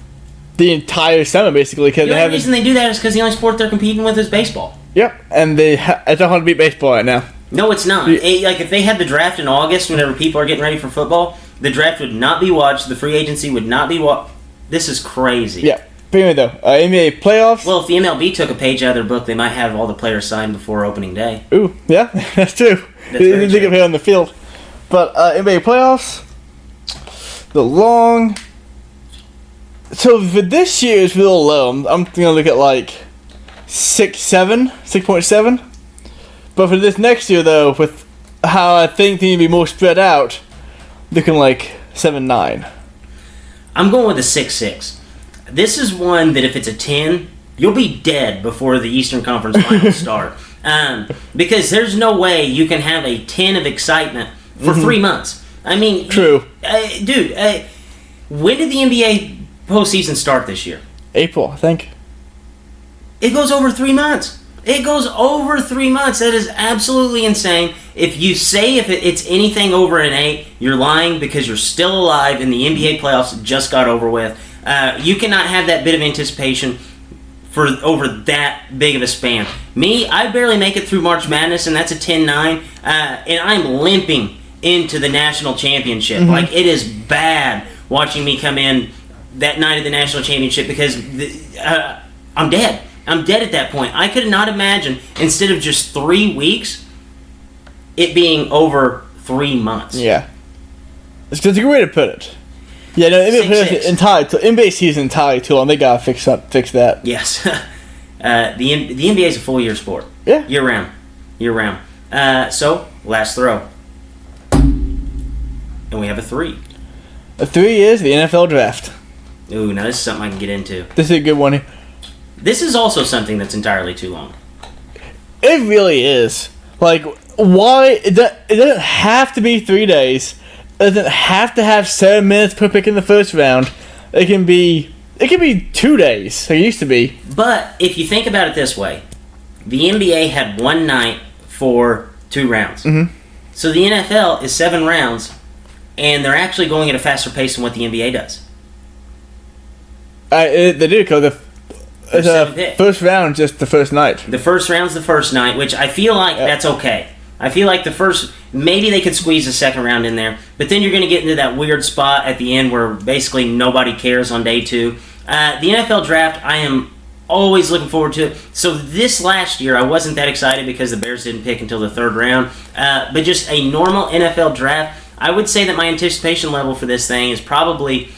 the entire summer basically because The they only have. reason they do that is because the only sport they're competing with is baseball. Yep, and it's not hard to beat baseball right now. No, it's not. Like if they had the draft in August, whenever people are getting ready for football, the draft would not be watched. The free agency would not be watched. This is crazy. Yeah. But anyway, though, NBA playoffs. Well, if the MLB took a page out of their book, they might have all the players signed before opening day. Ooh, yeah, that's true. That's They very get true. paid on the field. But NBA playoffs, the long. So for this year, it's real low. I'm gonna look at like 6.7. But for this next year, though, with how I think they need to be more spread out, looking like 7-9. I'm going with a 6-6. This is one that if it's a 10, you'll be dead before the Eastern Conference Finals start. Because there's no way you can have a 10 of excitement for 3 months. I mean, True. Dude, when did the NBA postseason start this year? April, I think. It goes over 3 months. It goes over 3 months. That is absolutely insane. If you say if it's anything over an 8, you're lying because you're still alive and the NBA playoffs just got over with. You cannot have that bit of anticipation for over that big of a span. Me, I barely make it through March Madness, and that's a 10-9, and I'm limping into the national championship. Like, it is bad watching me come in that night of the national championship because I'm dead. I'm dead at that point. I could not imagine, instead of just 3 weeks, it being over 3 months. Yeah. It's a good way to put it. Yeah, no, NBA season entirely too long. They gotta fix that. Yes. The NBA is a full year sport. Yeah. Year round. So, last throw. And we have a 3. A 3 is the NFL draft. Ooh, now this is something I can get into. This is a good one. This is also something that's entirely too long. It really is. Like, why? It doesn't have to be 3 days. It doesn't have to have 7 minutes per pick in the first round. It can be 2 days. It used to be. But if you think about it this way, the NBA had 1 night for 2 rounds. Mm-hmm. So the NFL is 7 rounds, and they're actually going at a faster pace than what the NBA does. They do because the first round just the first night. The first round's the first night, which I feel like that's okay. I feel like the first, maybe they could squeeze the second round in there, but then you're going to get into that weird spot at the end where basically nobody cares on day 2. The NFL draft, I am always looking forward to it. So this last year, I wasn't that excited because the Bears didn't pick until the 3rd round, but just a normal NFL draft, I would say that my anticipation level for this thing is probably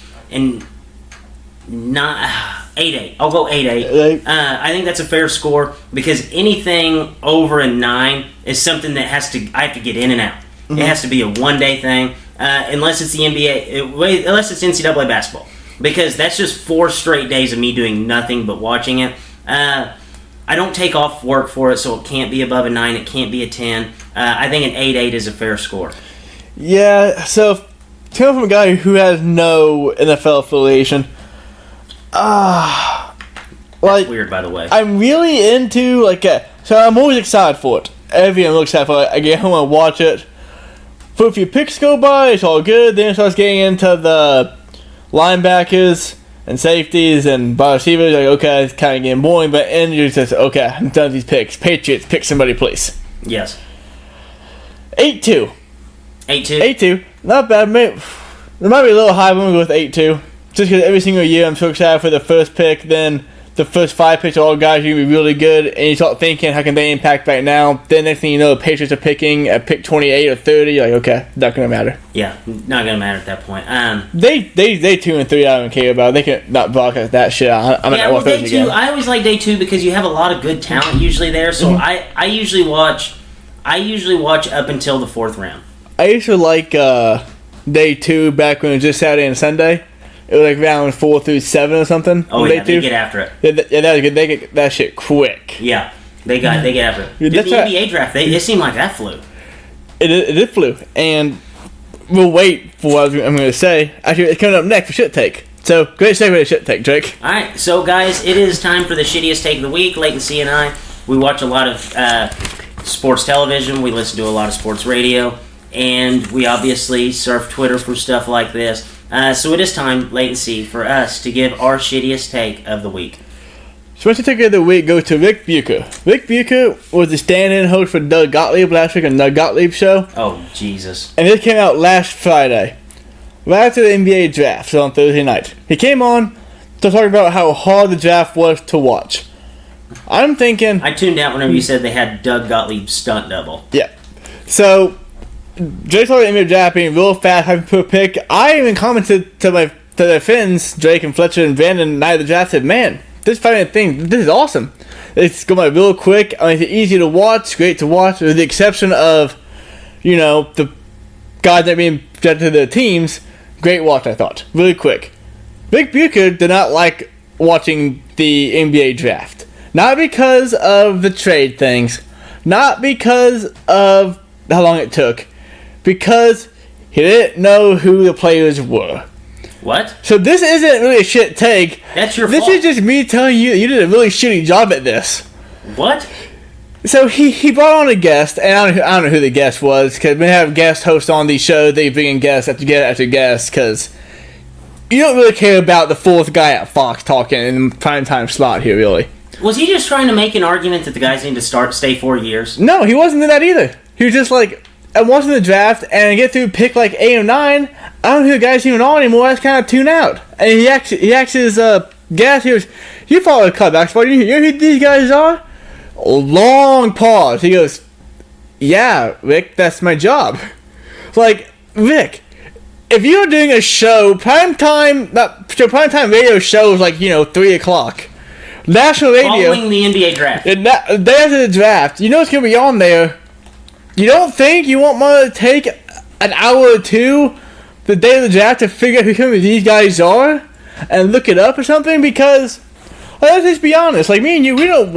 not 8-8. I'll go 8-8. I think that's a fair score because anything over a 9 is something that I have to get in and out. Mm-hmm. It has to be a one-day thing, unless it's the NBA, unless it's NCAA basketball, because that's just 4 straight days of me doing nothing but watching it. I don't take off work for it, so it can't be above a 9. It can't be a 10. I think an 8-8 is a fair score. Yeah. So, coming from a guy who has no NFL affiliation. That's weird, by the way. I'm really into so I'm always excited for it. Everyone looks excited for it. I get home and watch it. For a few picks go by, it's all good. Then it starts getting into the linebackers and safeties and wide receivers. Like, okay, it's kind of getting boring. But then you're just okay, I'm done with these picks. Patriots, pick somebody, please. Yes. 8-2. 8-2. 8-2. Not bad, mate. There might be a little high when we go with 8-2. Just because every single year I'm so excited for the first pick, then the first 5 picks are all guys who are going to be really good, and you start thinking, how can they impact right now? Then next thing you know, the Patriots are picking at pick 28 or 30. You're like, okay, not going to matter. Yeah, not going to matter at that point. They 2 and 3, I don't care about. They can not broadcast that shit. Day 2, I always like day 2 because you have a lot of good talent usually there, so mm-hmm. I usually watch up until the 4th round. I used to like day 2 back when it was just Saturday and Sunday. It was like round 4 through 7 or something. Oh yeah, they get after it. Yeah, that was good. They get that shit quick. Yeah, they get after it. Dude, the NBA draft, it seemed like that flew. It flew, and we'll wait for what I'm going to say. Actually, it's coming up next for Shit Take. So, great segue to Shit Take, Drake. All right, so guys, it is time for the shittiest take of the week. Latency and I, we watch a lot of sports television. We listen to a lot of sports radio, and we obviously surf Twitter for stuff like this. So it is time, Latency, for us to give our shittiest take of the week. So my take of the week goes to Rick Bucher. Rick Bucher was the stand-in host for Doug Gottlieb last week on Doug Gottlieb's show. Oh, Jesus. And this came out last Friday, right after the NBA draft, so on Thursday night. He came on to talk about how hard the draft was to watch. I'm thinking... I tuned out whenever you said they had Doug Gottlieb's stunt double. Yeah. So... Drake talked about NBA draft being real fast, having per pick. I even commented to their friends, Drake and Fletcher and Brandon, night of the draft, said, man, this fighting thing, this is awesome. It's going by real quick. I mean, it's easy to watch, great to watch, with the exception of the guys that are being projected to the teams. Great watch, I thought. Really quick. Vic Bucher did not like watching the NBA draft. Not because of the trade things. Not because of how long it took. Because he didn't know who the players were. What? So this isn't really a shit take. That's your This fault. is just me telling you that you did a really shitty job at this. What? So he brought on a guest, and I don't know who the guest was, because we have guest hosts on these shows. They bring in guests after guest after guest, because you don't really care about the fourth guy at Fox talking in the primetime slot here, really. Was he just trying to make an argument that the guys need to stay 4 years? No, he wasn't in that either. He was just like, I'm watching the draft, and I get through pick like 8 or 9. I don't know who the guy's even on anymore. I just kind of tune out. And he asked his guest, he was, you follow college basketball, you know who these guys are? A long pause. He goes, yeah, Rick, that's my job. Like, Rick, if you're doing a show, primetime radio shows like, 3 o'clock. National radio. Following the NBA draft. And the day after the draft, you know what's going to be on there. You don't think you want more to take an hour or two the day of the draft to figure out who these guys are and look it up or something? Because, let's just be honest, like me and you, we don't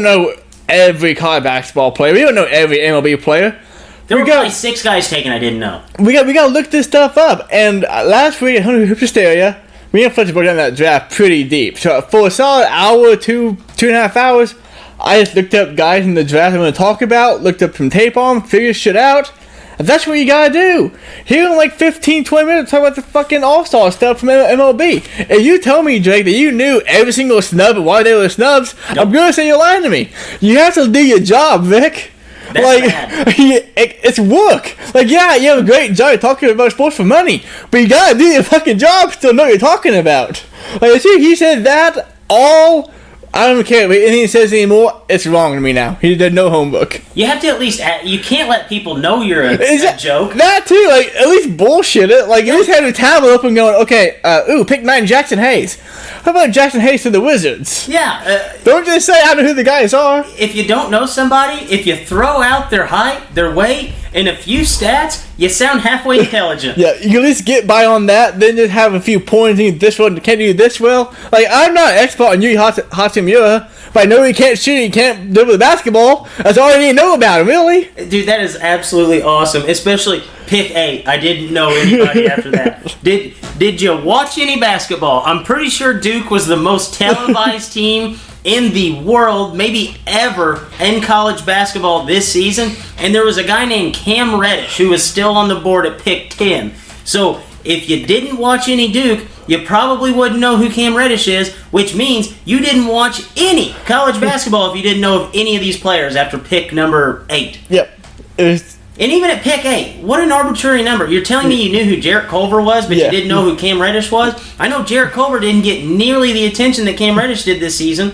know every college basketball player. We don't know every MLB player. There were probably 6 guys taken I didn't know. We got to look this stuff up. And last week at Hunter Hoop Hysteria, me and Fletcher broke down that draft pretty deep. So for a solid hour, 2.5 hours, I just looked up guys in the draft I'm going to talk about, looked up some tape on them, figured shit out. And that's what you gotta do. Here in like 15, 20 minutes, talk about the fucking All-Star stuff from MLB. If you tell me, Drake, that you knew every single snub and why they were snubs, Nope. I'm gonna say you're lying to me. You have to do your job, Vic. That's bad. It's work. Like, yeah, you have a great job talking about sports for money, but you gotta do your fucking job to know what you're talking about. Like, see, he said that all. I don't care if anything he says anymore. It's wrong to me now. He did no homework. You have to at least... you can't let people know you're a joke. That too, like, at least bullshit it. Like, you just had a tablet up and going, okay, pick 9 Jackson Hayes. How about Jackson Hayes to the Wizards? Yeah. Don't just say I know who the guys are. If you don't know somebody, if you throw out their height, their weight, and a few stats, you sound halfway intelligent. Yeah, you at least get by on that, then just have a few points and this one can't do this well. Like, I'm not an expert on Yui Hachimura, but I know he can't shoot, he can't dribble the basketball. That's all I need to know about him, really. Dude, that is absolutely awesome. Especially pick 8. I didn't know anybody after that. Did you watch any basketball? I'm pretty sure Duke was the most televised team in the world, maybe ever, in college basketball this season. And there was a guy named Cam Reddish who was still on the board at pick 10. So if you didn't watch any Duke, you probably wouldn't know who Cam Reddish is, which means you didn't watch any college basketball if you didn't know of any of these players after pick number 8. Yep. And even at pick 8, what an arbitrary number. You're telling me you knew who Jarrett Culver was, but Yeah. you didn't know who Cam Reddish was? I know Jarrett Culver didn't get nearly the attention that Cam Reddish did this season.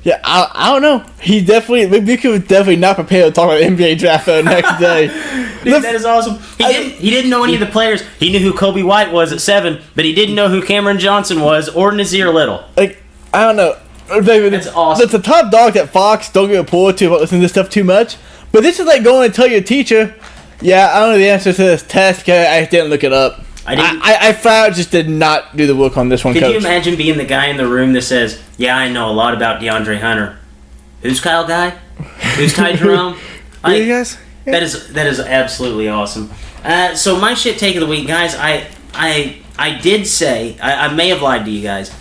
Yeah, I don't know. He was definitely not prepared to talk about the NBA draft the next day. Dude, that is awesome. He didn't know any of the players. He knew who Kobe White was at 7, but he didn't know who Cameron Johnson was or Nazir Little. Like, I don't know. David, That's awesome. The top dogs at Fox don't get pulled to listen to this stuff too much. But this is like going and tell your teacher, yeah, I don't know the answer to this test because I didn't look it up. I flat out just did not do the work on this one, Could Coach. you imagine being the guy in the room that says, yeah, I know a lot about DeAndre Hunter. Who's Kyle Guy? Who's Ty Jerome? Are you guys? That is absolutely awesome. So my shit take of the week, guys. I did say I may have lied to you guys.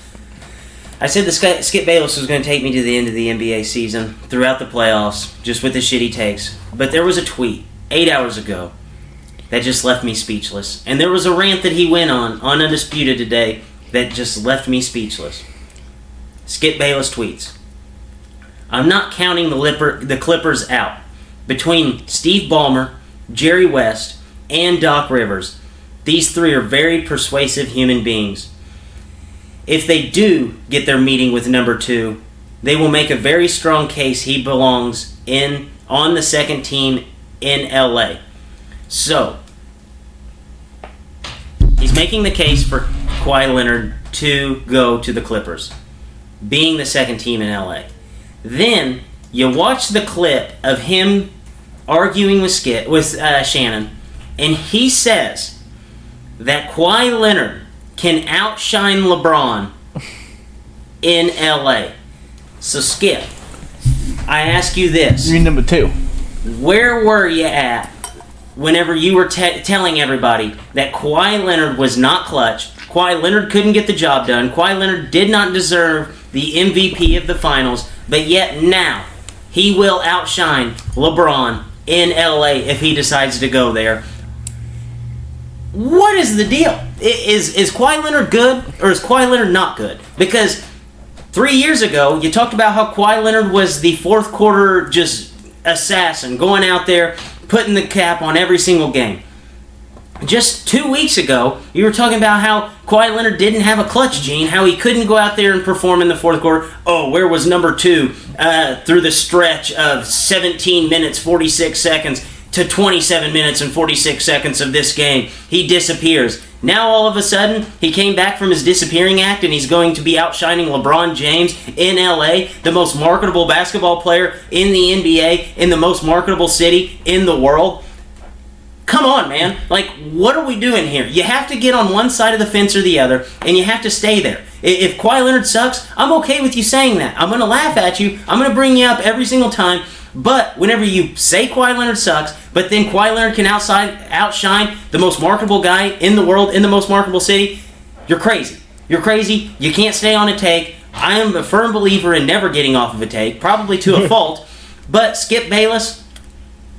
I said that Skip Bayless was going to take me to the end of the NBA season throughout the playoffs, just with the shit he takes. But there was a tweet 8 hours ago that just left me speechless, and there was a rant that he went on Undisputed today that just left me speechless. Skip Bayless tweets, "I'm not counting the Clippers out. Between Steve Ballmer, Jerry West, and Doc Rivers, these 3 are very persuasive human beings. If they do get their meeting with number 2, they will make a very strong case he belongs on the second team in LA. So, he's making the case for Kawhi Leonard to go to the Clippers, being the second team in LA. Then, you watch the clip of him arguing with Shannon, and he says that Kawhi Leonard can outshine LeBron in LA. So Skip, I ask you this. You mean number 2? Where were you at whenever you were telling everybody that Kawhi Leonard was not clutch, Kawhi Leonard couldn't get the job done, Kawhi Leonard did not deserve the MVP of the finals, but yet now he will outshine LeBron in LA if he decides to go there? What is the deal? Is Kawhi Leonard good, or is Kawhi Leonard not good? Because 3 years ago, you talked about how Kawhi Leonard was the fourth quarter just assassin, going out there, putting the cap on every single game. Just 2 weeks ago, you were talking about how Kawhi Leonard didn't have a clutch gene, how he couldn't go out there and perform in the fourth quarter. Oh, where was number 2 through the stretch of 17 minutes, 46 seconds to 27 minutes and 46 seconds of this game? He disappears. Now all of a sudden, he came back from his disappearing act and he's going to be outshining LeBron James in LA, the most marketable basketball player in the NBA, in the most marketable city in the world. Come on, man. Like, what are we doing here? You have to get on one side of the fence or the other, and you have to stay there. If Kawhi Leonard sucks, I'm okay with you saying that. I'm going to laugh at you. I'm going to bring you up every single time. But whenever you say Kawhi Leonard sucks, but then Kawhi Leonard can outshine the most marketable guy in the world, in the most marketable city, you're crazy. You're crazy. You can't stay on a take. I am a firm believer in never getting off of a take, probably to a fault. But Skip Bayless,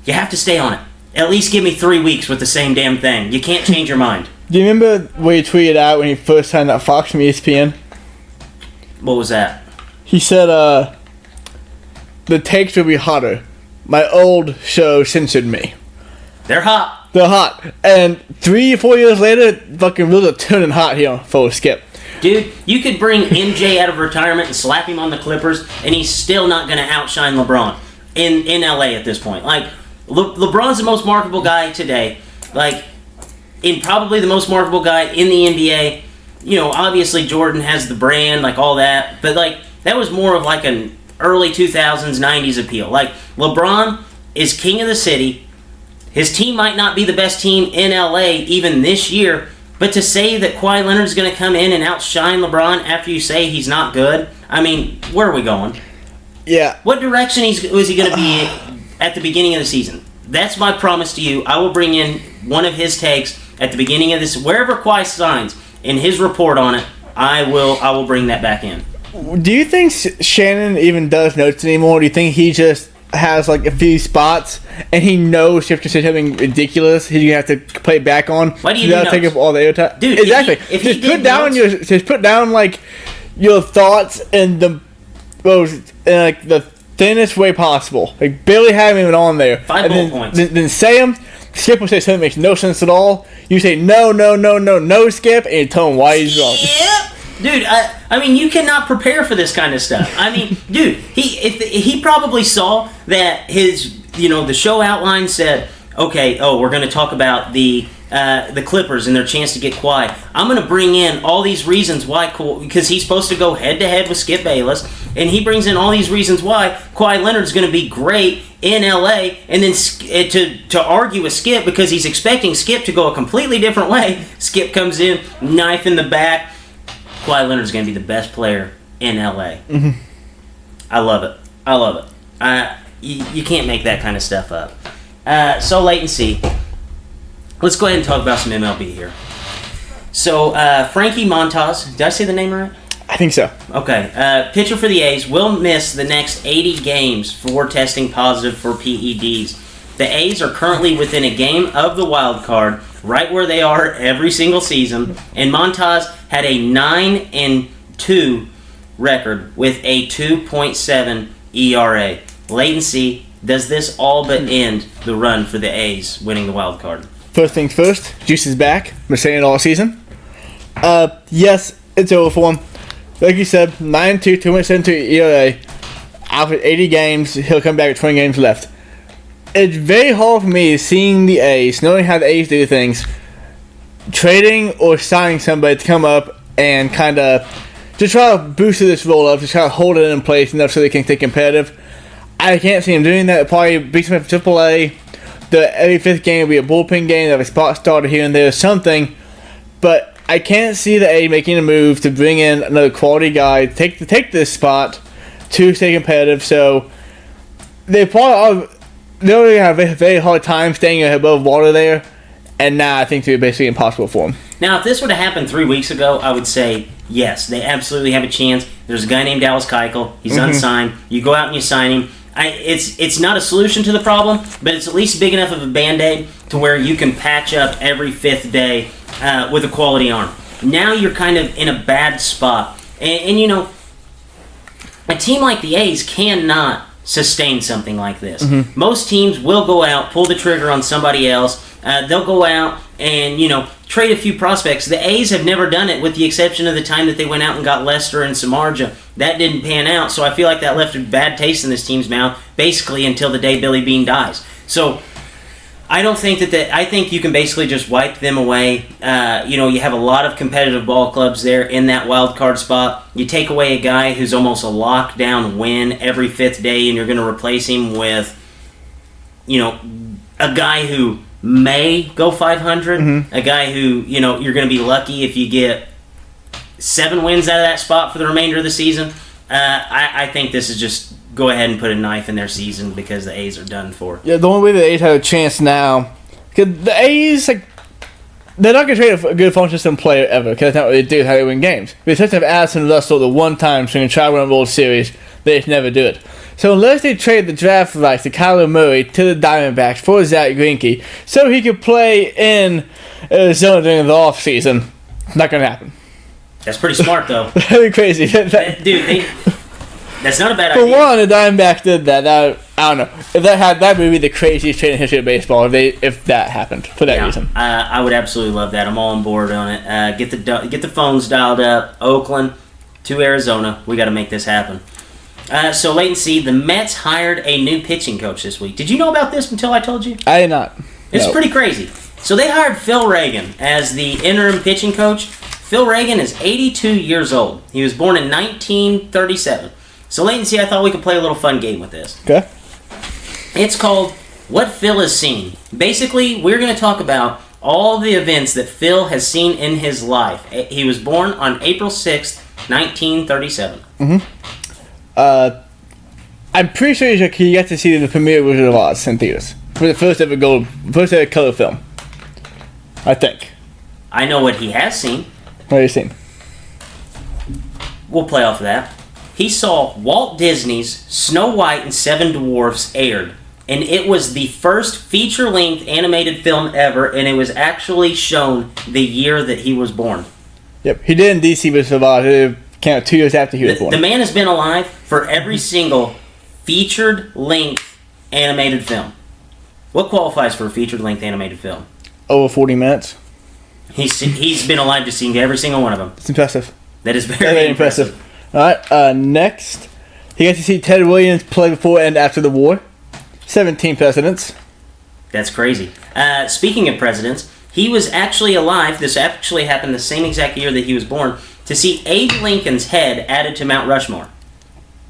you have to stay on it. At least give me 3 weeks with the same damn thing. You can't change your mind. Do you remember what he tweeted out when he first signed up Fox from ESPN? What was that? He said, the takes will be hotter. My old show censored me. They're hot. They're hot. And 3-4 years later, fucking really turning hot here for Skip. Dude, you could bring MJ out of retirement and slap him on the Clippers, and he's still not going to outshine LeBron in LA at this point. Like, LeBron's the most marketable guy today. Like, in probably the most marketable guy in the NBA. You know, obviously Jordan has the brand, like all that. But, like, that was more of like an early 2000s, 90s appeal. Like, LeBron is king of the city. His team might not be the best team in LA even this year. But to say that Kawhi Leonard's going to come in and outshine LeBron after you say he's not good, I mean, where are we going? Yeah. What direction was he going to be at the beginning of the season? That's my promise to you. I will bring in one of his takes at the beginning of this. Wherever Kawhi signs, in his report on it, I will bring that back in. Do you think Shannon even does notes anymore? Do you think he just has like a few spots and he knows if to say something ridiculous, he's gonna have to play back on? Why do you do take up all the airtime? Dude, exactly. If he just put down like your thoughts in the thinnest way possible. Like barely have him on there. 5 bullet points. Then say them. Skip will say something that makes no sense at all. You say no, Skip, and you tell him why he's wrong. Yep. Dude, I mean, you cannot prepare for this kind of stuff. I mean, dude, he probably saw that the show outline said, okay, we're going to talk about the Clippers and their chance to get Kawhi. I'm going to bring in all these reasons why, because he's supposed to go head-to-head with Skip Bayless, and he brings in all these reasons why Kawhi Leonard's going to be great in LA, and then to argue with Skip because he's expecting Skip to go a completely different way. Skip comes in, knife in the back. Kawhi Leonard's going to be the best player in LA. Mm-hmm. I love it. You can't make that kind of stuff up. So wait and see. Let's go ahead and talk about some MLB here. So Frankie Montas, did I say the name right? I think so. Okay. Pitcher for the A's will miss the next 80 games for testing positive for PEDs. The A's are currently within a game of the wild card, right where they are every single season, and Montas had a 9-2 record with a 2.7 ERA. Latency, does this all but end the run for the A's winning the wild card? First things first, Juice is back. Been saying it all season. Yes, it's over for him. Like you said, 9-2, 2.72 ERA. After 80 games, he'll come back with 20 games left. It's very hard for me seeing the A's, knowing how the A's do things, trading or signing somebody to come up and kind of to try to boost this roll up, to try to hold it in place enough so they can stay competitive. I can't see him doing that. It'll probably be something for AAA. Every fifth game will be a bullpen game. They'll have a spot starter here and there, something. But I can't see the A making a move to bring in another quality guy to take this spot to stay competitive. So they probably they'll have a very hard time staying above water there. And now I think it's basically impossible for them. Now, if this would have happened 3 weeks ago, I would say yes, they absolutely have a chance. There's a guy named Dallas Keuchel. He's unsigned. You go out and you sign him. It's not a solution to the problem, but it's at least big enough of a Band-Aid to where you can patch up every fifth day with a quality arm. Now you're kind of in a bad spot. And you know, a team like the A's cannot sustain something like this. Most teams will go out, pull the trigger on somebody else. They'll go out and, you know, trade a few prospects. The A's have never done it with the exception of the time that they went out and got Lester and Samardzija. That didn't pan out, so I feel like that left a bad taste in this team's mouth basically until the day Billy Beane dies. So I don't think I think you can basically just wipe them away. You know, you have a lot of competitive ball clubs there in that wild card spot. You take away a guy who's almost a lockdown win every fifth day, and you're going to replace him with, you know, a guy who may go 500, a guy who, you know, you're going to be lucky if you get 7 wins out of that spot for the remainder of the season. I think this is just go ahead and put a knife in their season because the A's are done for. Yeah, the only way the A's have a chance now, because the A's, like, they're not going to trade a good phone system player ever, because that's not what they do, how they win games. They just have Addison Russell the one time, so they can try to win a World Series, they just never do it. So unless they trade the draft rights to Kyler Murray to the Diamondbacks for Zach Greinke, so he could play in Arizona during the offseason, not going to happen. That's pretty smart, though. That'd be crazy. Dude, that's not a bad For idea. one, the Diamondbacks did that. I don't know. If that would be the craziest trade in history of baseball if that happened for that reason. I would absolutely love that. I'm all on board on it. Get the phones dialed up. Oakland to Arizona. We got to make this happen. So wait and see. The Mets hired a new pitching coach this week. Did you know about this until I told you? I did not. It's pretty crazy. So they hired Phil Reagan as the interim pitching coach. Phil Reagan is 82 years old. He was born in 1937. So wait and see. I thought we could play a little fun game with this. Okay. It's called What Phil Has Seen. Basically, we're going to talk about all the events that Phil has seen in his life. He was born on April 6th, 1937. I'm pretty sure you got to see the premiere of Wizard of Oz in theaters for the first ever color film. I think. I know what he has seen. What have you seen? We'll play off of that. He saw Walt Disney's Snow White and Seven Dwarfs aired, and it was the first feature-length animated film ever, and it was actually shown the year that he was born. Yep, he did in DC Wizard of Oz. It came out 2 years after he was born. The man has been alive for every single featured-length animated film. What qualifies for a featured-length animated film? Over 40 minutes. He's been alive to see every single one of them. It's impressive. That is very impressive. Alright, next. He got to see Ted Williams play before and after the war. 17 presidents. That's crazy. Speaking of presidents, he was actually alive. This actually happened the same exact year that he was born, to see Abe Lincoln's head added to Mount Rushmore.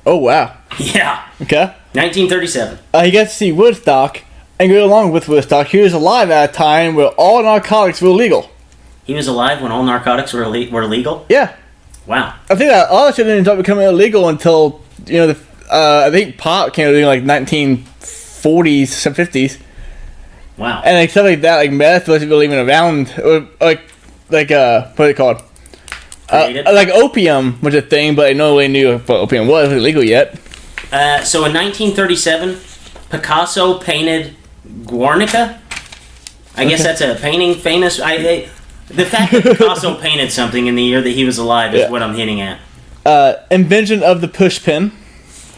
Oh, wow. Yeah. Okay. 1937. He got to see Woodstock, and go along with Woodstock, he was alive at a time where all narcotics were illegal. He was alive when all narcotics were legal? Yeah. Wow. I think that all that shit didn't start becoming illegal until, I think pot came out in like 1940s, some 50s. Wow. And like stuff like that, like meth wasn't really even around, or what are they called? Like opium was a thing, but nobody knew what opium was. It wasn't illegal yet. So in 1937, Picasso painted Guernica. I guess that's a painting famous. The fact that Picasso painted something in the year that he was alive is what I'm hinting at. Invention of the push pin.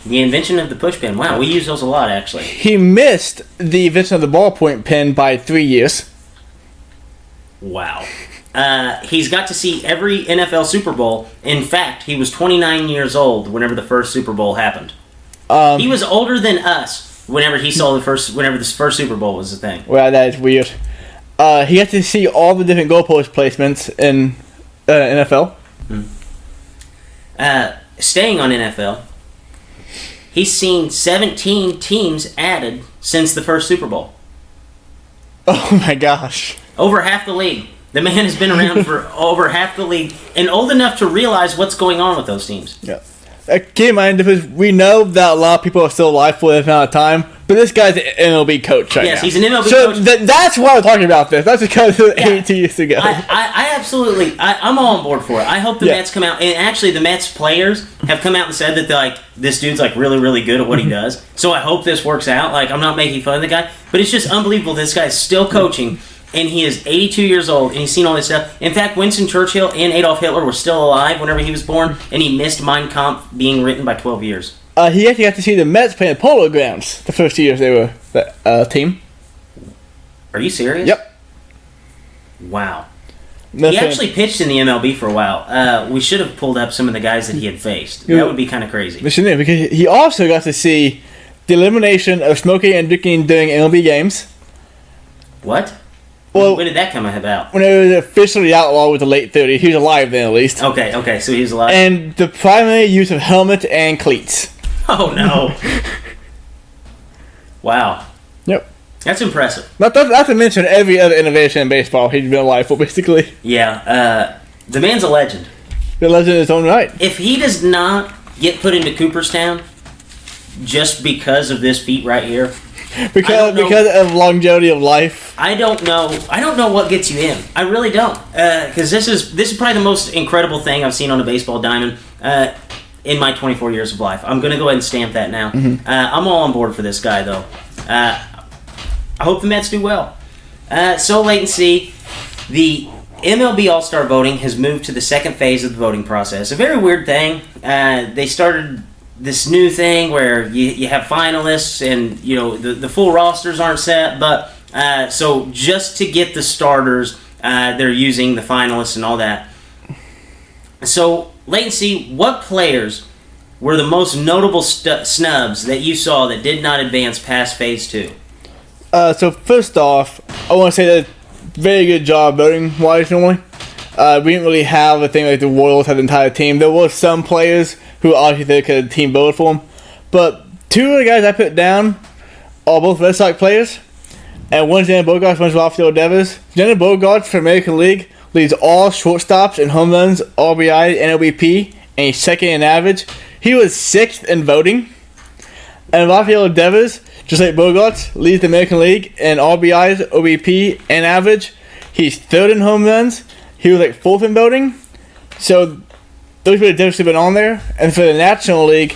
The invention of the push pin. Wow, we use those a lot, actually. He missed the invention of the ballpoint pen by 3 years. Wow. He's got to see every NFL Super Bowl. In fact, he was 29 years old whenever the first Super Bowl happened. He was older than us whenever he saw whenever this first Super Bowl was a thing. Wow, that is weird. He got to see all the different goalpost placements in NFL. Staying on NFL, he's seen 17 teams added since the first Super Bowl. Oh my gosh. Over half the league. The man has been around for over half the league and old enough to realize what's going on with those teams. Yeah. Keep in mind, because we know that a lot of people are still alive for this amount of time, but this guy's an MLB coach right now. Yes, he's an MLB so coach. That's why we're talking about this. That's because of 18 years ago. I absolutely, I'm all on board for it. I hope the Mets come out, and actually the Mets players have come out and said that they're like, this dude's like really, really good at what he does. So I hope this works out. Like, I'm not making fun of the guy, but it's just unbelievable this guy's still coaching. And he is 82 years old, and he's seen all this stuff. In fact, Winston Churchill and Adolf Hitler were still alive whenever he was born, and he missed Mein Kampf being written by 12 years. He actually got to see the Mets playing Polo Grounds the first 2 years they were the team. Are you serious? Yep. Wow. Mets He playing- actually pitched in the MLB for a while. We should have pulled up some of the guys that he had faced. That would be kind of crazy. Listen in, because he also got to see the elimination of smoking and drinking during MLB games. What? Well, When did that come about? when it was officially outlawed with the late 30s, he was alive then at least. Okay, so he was alive. And the primary use of helmet and cleats. Oh, no. Wow. Yep. That's impressive. Not to mention every other innovation in baseball he's been alive for, basically. Yeah, the man's a legend. The legend in his own right. If he does not get put into Cooperstown just because of this feat right here, Because of longevity of life. I don't know what gets you in. I really don't. Because this is probably the most incredible thing I've seen on a baseball diamond in my 24 years of life. I'm going to go ahead and stamp that now. I'm all on board for this guy, though. I hope the Mets do well. So wait and see. The MLB All-Star voting has moved to the second phase of the voting process. A very weird thing. They started this new thing where you have finalists and the full rosters aren't set, but so just to get the starters, they're using the finalists and all that. So wait and see, what players were the most notable snubs that you saw that did not advance past phase 2? So first off, I want to say that very good job voting wise normally. We didn't really have a thing like the Royals had the entire team. There was some players who obviously they could have team voted for them. But two of the guys I put down are both Red Sox players. And one's Xander Bogaerts, one's Rafael Devers. Xander Bogaerts for American League leads all shortstops in home runs, RBI, and OBP, and he's second in average. He was 6th in voting. And Rafael Devers, just like Bogaerts, leads the American League in RBIs, OBP, and average. He's 3rd in home runs. He was like 4th in voting. So those were the differences been on there. And for the National League,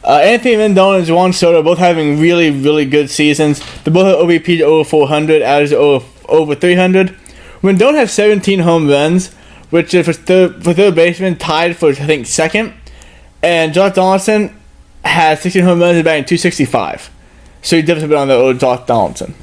Anthony Rendon and Juan Soto both having really, really good seasons. They both have OBP over 400, average over 300. Rendon has 17 home runs, which is for third baseman tied for, I think, 2nd. And Josh Donaldson has 16 home runs and batting 265. So he differs a bit on the old Josh Donaldson.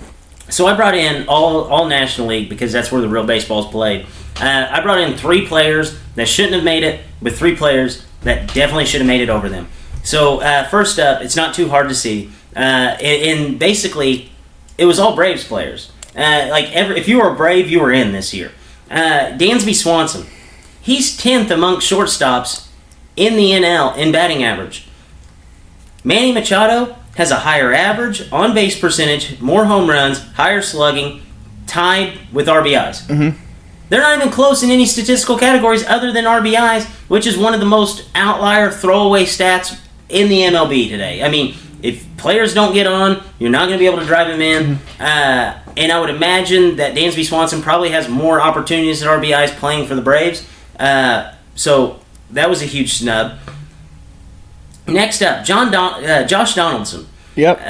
So I brought in all National League because that's where the real baseball is played. I brought in 3 players that shouldn't have made it with 3 players that definitely should have made it over them. So first up, it's not too hard to see. And basically, it was all Braves players. If you were a Brave, you were in this year. Dansby Swanson, he's 10th amongst shortstops in the NL in batting average. Manny Machado has a higher average, on-base percentage, more home runs, higher slugging, tied with RBIs. Mm-hmm. They're not even close in any statistical categories other than RBIs, which is one of the most outlier throwaway stats in the MLB today. I mean, if players don't get on, you're not going to be able to drive them in. Mm-hmm. And I would imagine that Dansby Swanson probably has more opportunities at RBIs playing for the Braves. So that was a huge snub. Next up, Josh Donaldson. Yep.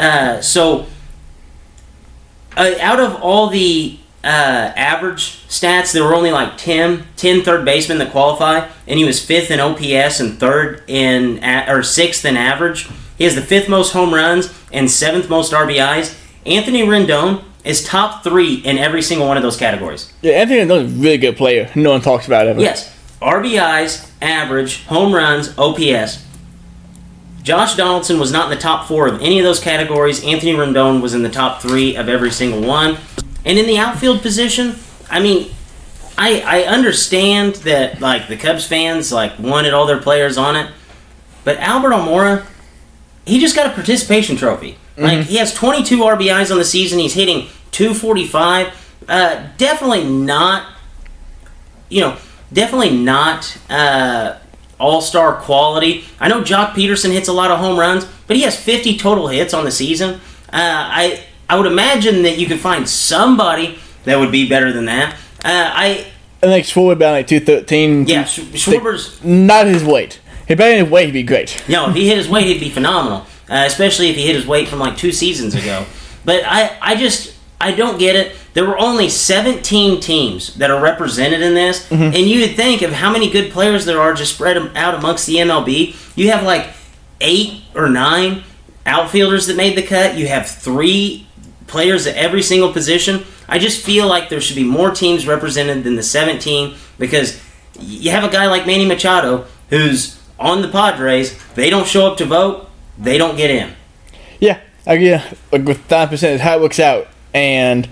Out of all the average stats, there were only like 10 third basemen that qualify, and he was 5th in OPS and 6th in average. He has the 5th most home runs and 7th most RBIs. Anthony Rendon is top 3 in every single one of those categories. Yeah, Anthony Rendon is a really good player. No one talks about it ever. Yes. RBIs, average, home runs, OPS. Josh Donaldson was not in the top 4 of any of those categories. Anthony Rendon was in the top 3 of every single one. And in the outfield position, I mean, I understand that like the Cubs fans like wanted all their players on it, but Albert Almora, he just got a participation trophy. Like, he has 22 RBIs on the season. He's hitting 245. Definitely not, all-star quality. I know Jock Peterson hits a lot of home runs, but he has 50 total hits on the season. I would imagine that you could find somebody that would be better than that. I think Schwarber about like 213. Yeah, Schwarber's not his weight. If better his weight, he'd be great. No, if he hit his weight, he'd be phenomenal. Especially if he hit his weight from like 2 seasons ago. But I don't get it. There were only 17 teams that are represented in this, and you would think of how many good players there are just spread out amongst the MLB. You have like 8 or 9 outfielders that made the cut. You have 3 players at every single position. I just feel like there should be more teams represented than the 17, because you have a guy like Manny Machado who's on the Padres. They don't show up to vote. They don't get in. Yeah, with 5% is how it works out. And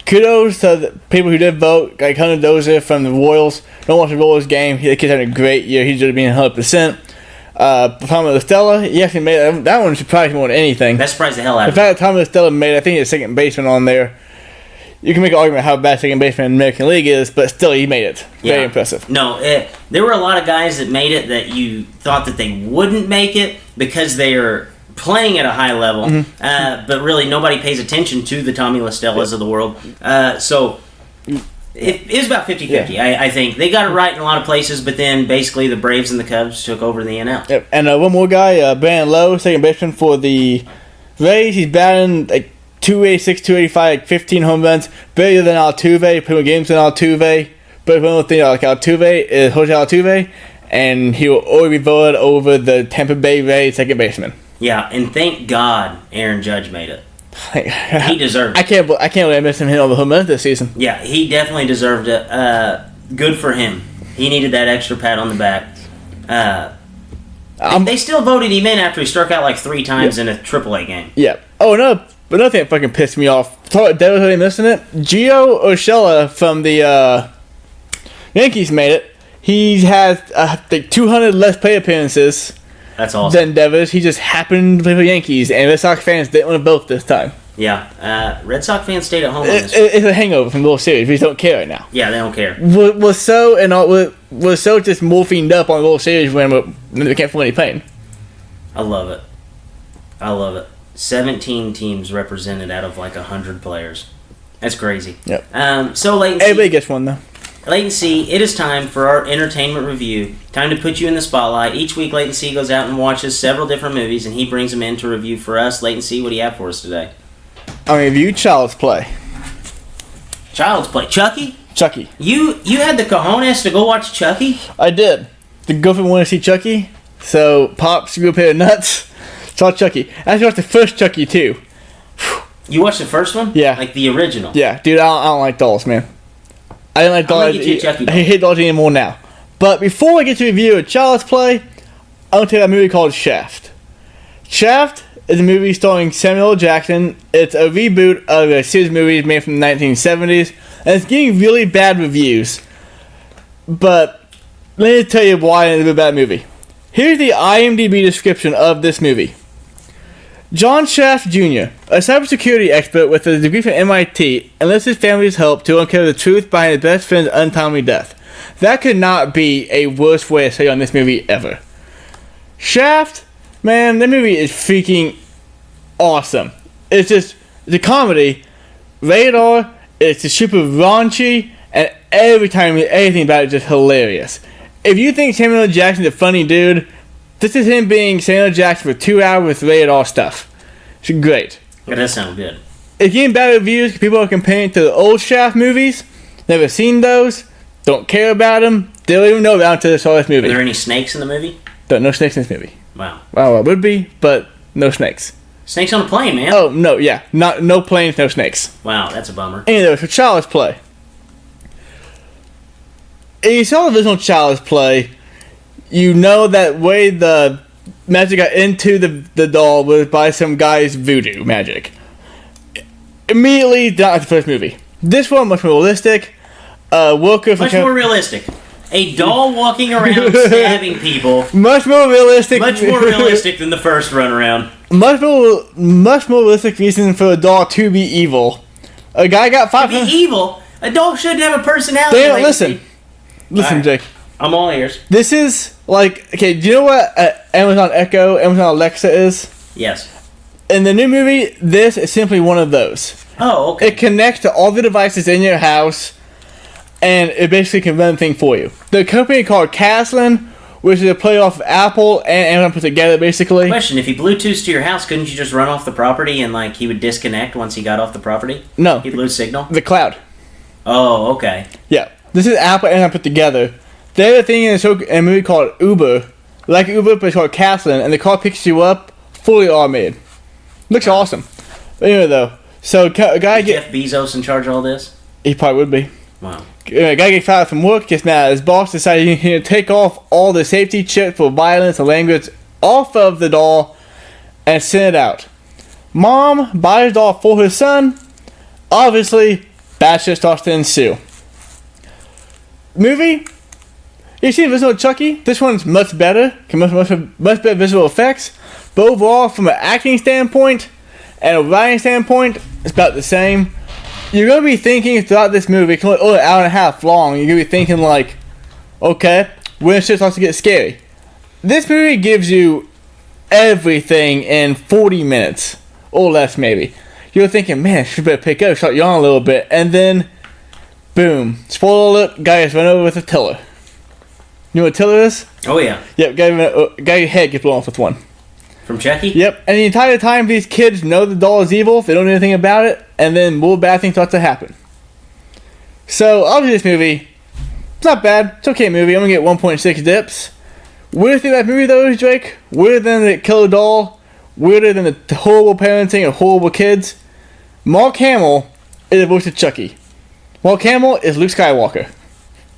kudos to the people who did vote. Like Hunter Dozier from the Royals. Don't watch the Royals game. The kid's having a great year. He's just being 100%. Tommy Stella, he actually made it. That one surprised me more than anything. That surprised the hell out of me. me. The fact that Tommy Stella made it, I think he's a second baseman on there. You can make an argument how bad second baseman in the American League is, but still, he made it. Very impressive. No, there were a lot of guys that made it that you thought that they wouldn't make it because they are playing at a high level, but really nobody pays attention to the Tommy La Stellas of the world. So it was about 50-50, I think. They got it right in a lot of places, but then basically the Braves and the Cubs took over the NL. Yep. And one more guy, Brandon Lowe, second baseman for the Rays. He's batting like 286, 285, like 15 home runs. Better than Altuve, put more games than Altuve. But one more thing like Altuve is Jose Altuve, and he will always be voted over the Tampa Bay Rays second baseman. Yeah, and thank God Aaron Judge made it. He deserved it. I can't believe I missed him hitting all the home runs this season. Yeah, he definitely deserved it. Good for him. He needed that extra pat on the back. They still voted him in after he struck out like 3 times in a AAA game. Yeah. Oh, no. But another thing that fucking pissed me off. Talk about Devils really missing it. Gio Urshela from the Yankees made it. He has like 200 less play appearances. That's awesome. Than Devils. He just happened to play for the Yankees, and Red Sox fans didn't want to vote this time. Yeah. Red Sox fans stayed at home on this. It's a hangover from the World Series. We just don't care right now. Yeah, they don't care. We're so just morphing up on the World Series when we can't feel any pain. I love it. 17 teams represented out of like 100 players. That's crazy. Yep. So Latency. Everybody gets one though. Latency, it is time for our entertainment review. Time to put you in the spotlight. Each week, Latency goes out and watches several different movies, and he brings them in to review for us. Latency, what do you have for us today? I'm going to review Child's Play. Child's Play. Chucky? Chucky. You had the cojones to go watch Chucky? I did. The girlfriend wanted to see Chucky, so Pops grew a pair of nuts, saw Chucky. I actually watched the first Chucky, too. You watched the first one? Yeah. Like the original? Yeah, dude, I don't like dolls, man. I don't like dolls. I hate dolls anymore now. But before I get to review a Child's Play, I'm going to tell you a movie called Shaft. Shaft is a movie starring Samuel L. Jackson. It's a reboot of a series of movies made from the 1970s, and it's getting really bad reviews. But let me tell you why it's a bad movie. Here's the IMDb description of this movie. John Shaft Jr., a cybersecurity expert with a degree from MIT, enlists his family's help to uncover the truth behind his best friend's untimely death. That could not be a worse way to say on this movie ever. Shaft, man, that movie is freaking awesome. It's a comedy, rated R, it's just super raunchy, and every time anything about it is just hilarious. If you think Samuel L. Jackson's a funny dude, this is him being Samuel L. Jackson for 2 hours with rated R stuff. It's great. Yeah, that sounds good. It's getting bad reviews. People are comparing it to the old Shaft movies. Never seen those. Don't care about them. They don't even know about it until they saw this movie. Are there any snakes in the movie? No snakes in this movie. Wow. Well, it would be, but no snakes. Snakes on a plane, man. Oh, no, yeah. No planes, no snakes. Wow, that's a bummer. Anyway, for Child's Play. If you saw the original Child's Play, you know that way the magic got into the doll was by some guy's voodoo magic. Immediately, not like the first movie. This one much more realistic. Much more realistic. A doll walking around stabbing people. Much more realistic. Much more realistic than the first run around. Much more realistic reason for a doll to be evil. A guy got To be 500. evil, a doll shouldn't have a personality. Damn, like listen, Alright. Jake. I'm all ears. This is like, okay. Do you know what Amazon Echo, Amazon Alexa is? Yes. In the new movie, this is simply one of those. Oh, okay. It connects to all the devices in your house, and it basically can run things for you. The company called Caslin, which is a play off of Apple and Amazon put together, basically. Question: if he Bluetooths to your house, couldn't you just run off the property and like he would disconnect once he got off the property? No, He'd lose signal. the cloud. Oh, okay. Yeah, this is Apple and Amazon put together. They have a thing in a movie called Uber, like Uber, but it's called Caslin, and the car picks you up, fully automated. Looks awesome. But anyway, though, so a guy Jeff Bezos in charge of all this? he probably would be. Wow. A guy gets fired from work, gets mad. His boss decided he can take off all the safety chips for violence and language off of the doll and send it out. Mom buys the doll for her son. Obviously, bad shit starts to ensue. Movie? You see Invisible Chucky? This one's much better. Much better visual effects. But overall, from an acting standpoint and a writing standpoint, it's about the same. You're going to be thinking throughout this movie, it's only an hour and a half long, you're going to be thinking like, okay, when shit starts to get scary. This movie gives you everything in 40 minutes, or less maybe. You're thinking, man, should better pick up, start yawning a little bit, and then, boom, spoiler alert, guy gets run over with a tiller. You know what a tiller is? Oh yeah. Yep, guy's head gets blown off with one. From Chucky? Yep, and the entire time these kids know the doll is evil, they don't know anything about it, and then more bad things start to happen. So, obviously this movie, it's not bad, it's an okay movie, I'm gonna get 1.6 dips. Weird thing about that movie though is, Drake, weirder than the killer doll, weirder than the horrible parenting of horrible kids, Mark Hamill is the voice of Chucky. Mark Hamill is Luke Skywalker.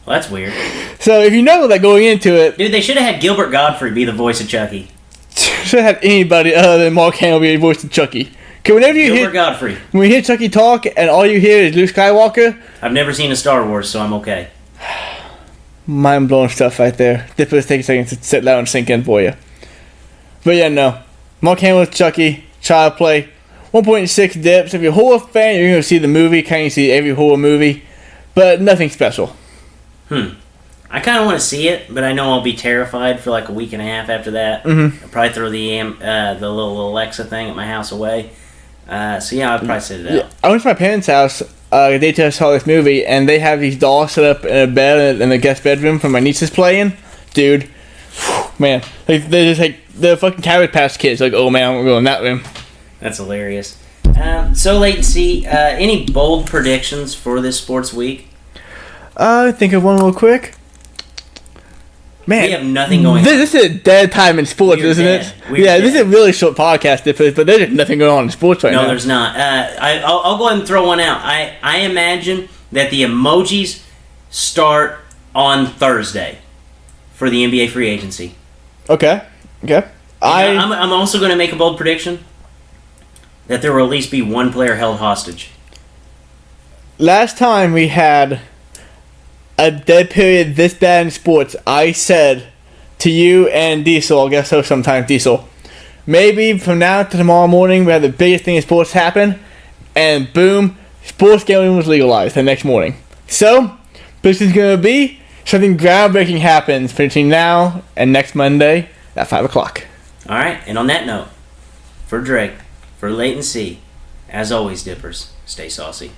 Well, that's weird. So if you know that going into it, Dude, they should have had Gilbert Godfrey be the voice of Chucky. should have had anybody other than Mark Hamill be the voice of Chucky. Cause whenever you Gilbert hear, Godfrey. when you hear Chucky talk and all you hear is Luke Skywalker, I've never seen a Star Wars, so I'm okay. mind blowing stuff right there. This will take a second to sit down and sink in for you. But yeah, no. Mark Hamill with Chucky, child play, 1.6 dips. If you're a horror fan, you're going to see the movie, kind of see every horror movie, but nothing special. I kind of want to see it, but I know I'll be terrified for like a week and a half after that. Mm-hmm. I'll probably throw the little Alexa thing at my house away. So yeah, I'll probably sit it out. Yeah, I went to my parents' house. They just saw this movie, and they have these dolls set up in a bed in the guest bedroom for my nieces playing. Dude, man, they're just like the fucking Cabbage Patch Kids. Like, oh man, I'm going in that room. That's hilarious. So latency. Any bold predictions for this sports week? Think of one real quick. Man, We have nothing going on. This is a dead time in sports, We're isn't dead. it? We're Yeah, dead. this is a really short podcast, but there's just nothing going on in sports right No, now. there's not. I'll go ahead and throw one out. I imagine that the emojis start on Thursday for the NBA free agency. Okay. I'm also going to make a bold prediction that there will at least be one player held hostage. Last time we had a dead period this bad in sports, I said to you and Diesel, I guess so sometimes, Diesel, maybe from now to tomorrow morning we have the biggest thing in sports happen, and boom, sports gambling was legalized the next morning. So, this is going to be something groundbreaking happens between now and next Monday at 5 o'clock. All right, and on that note, for Drake, for Latency, as always, Dippers, stay saucy.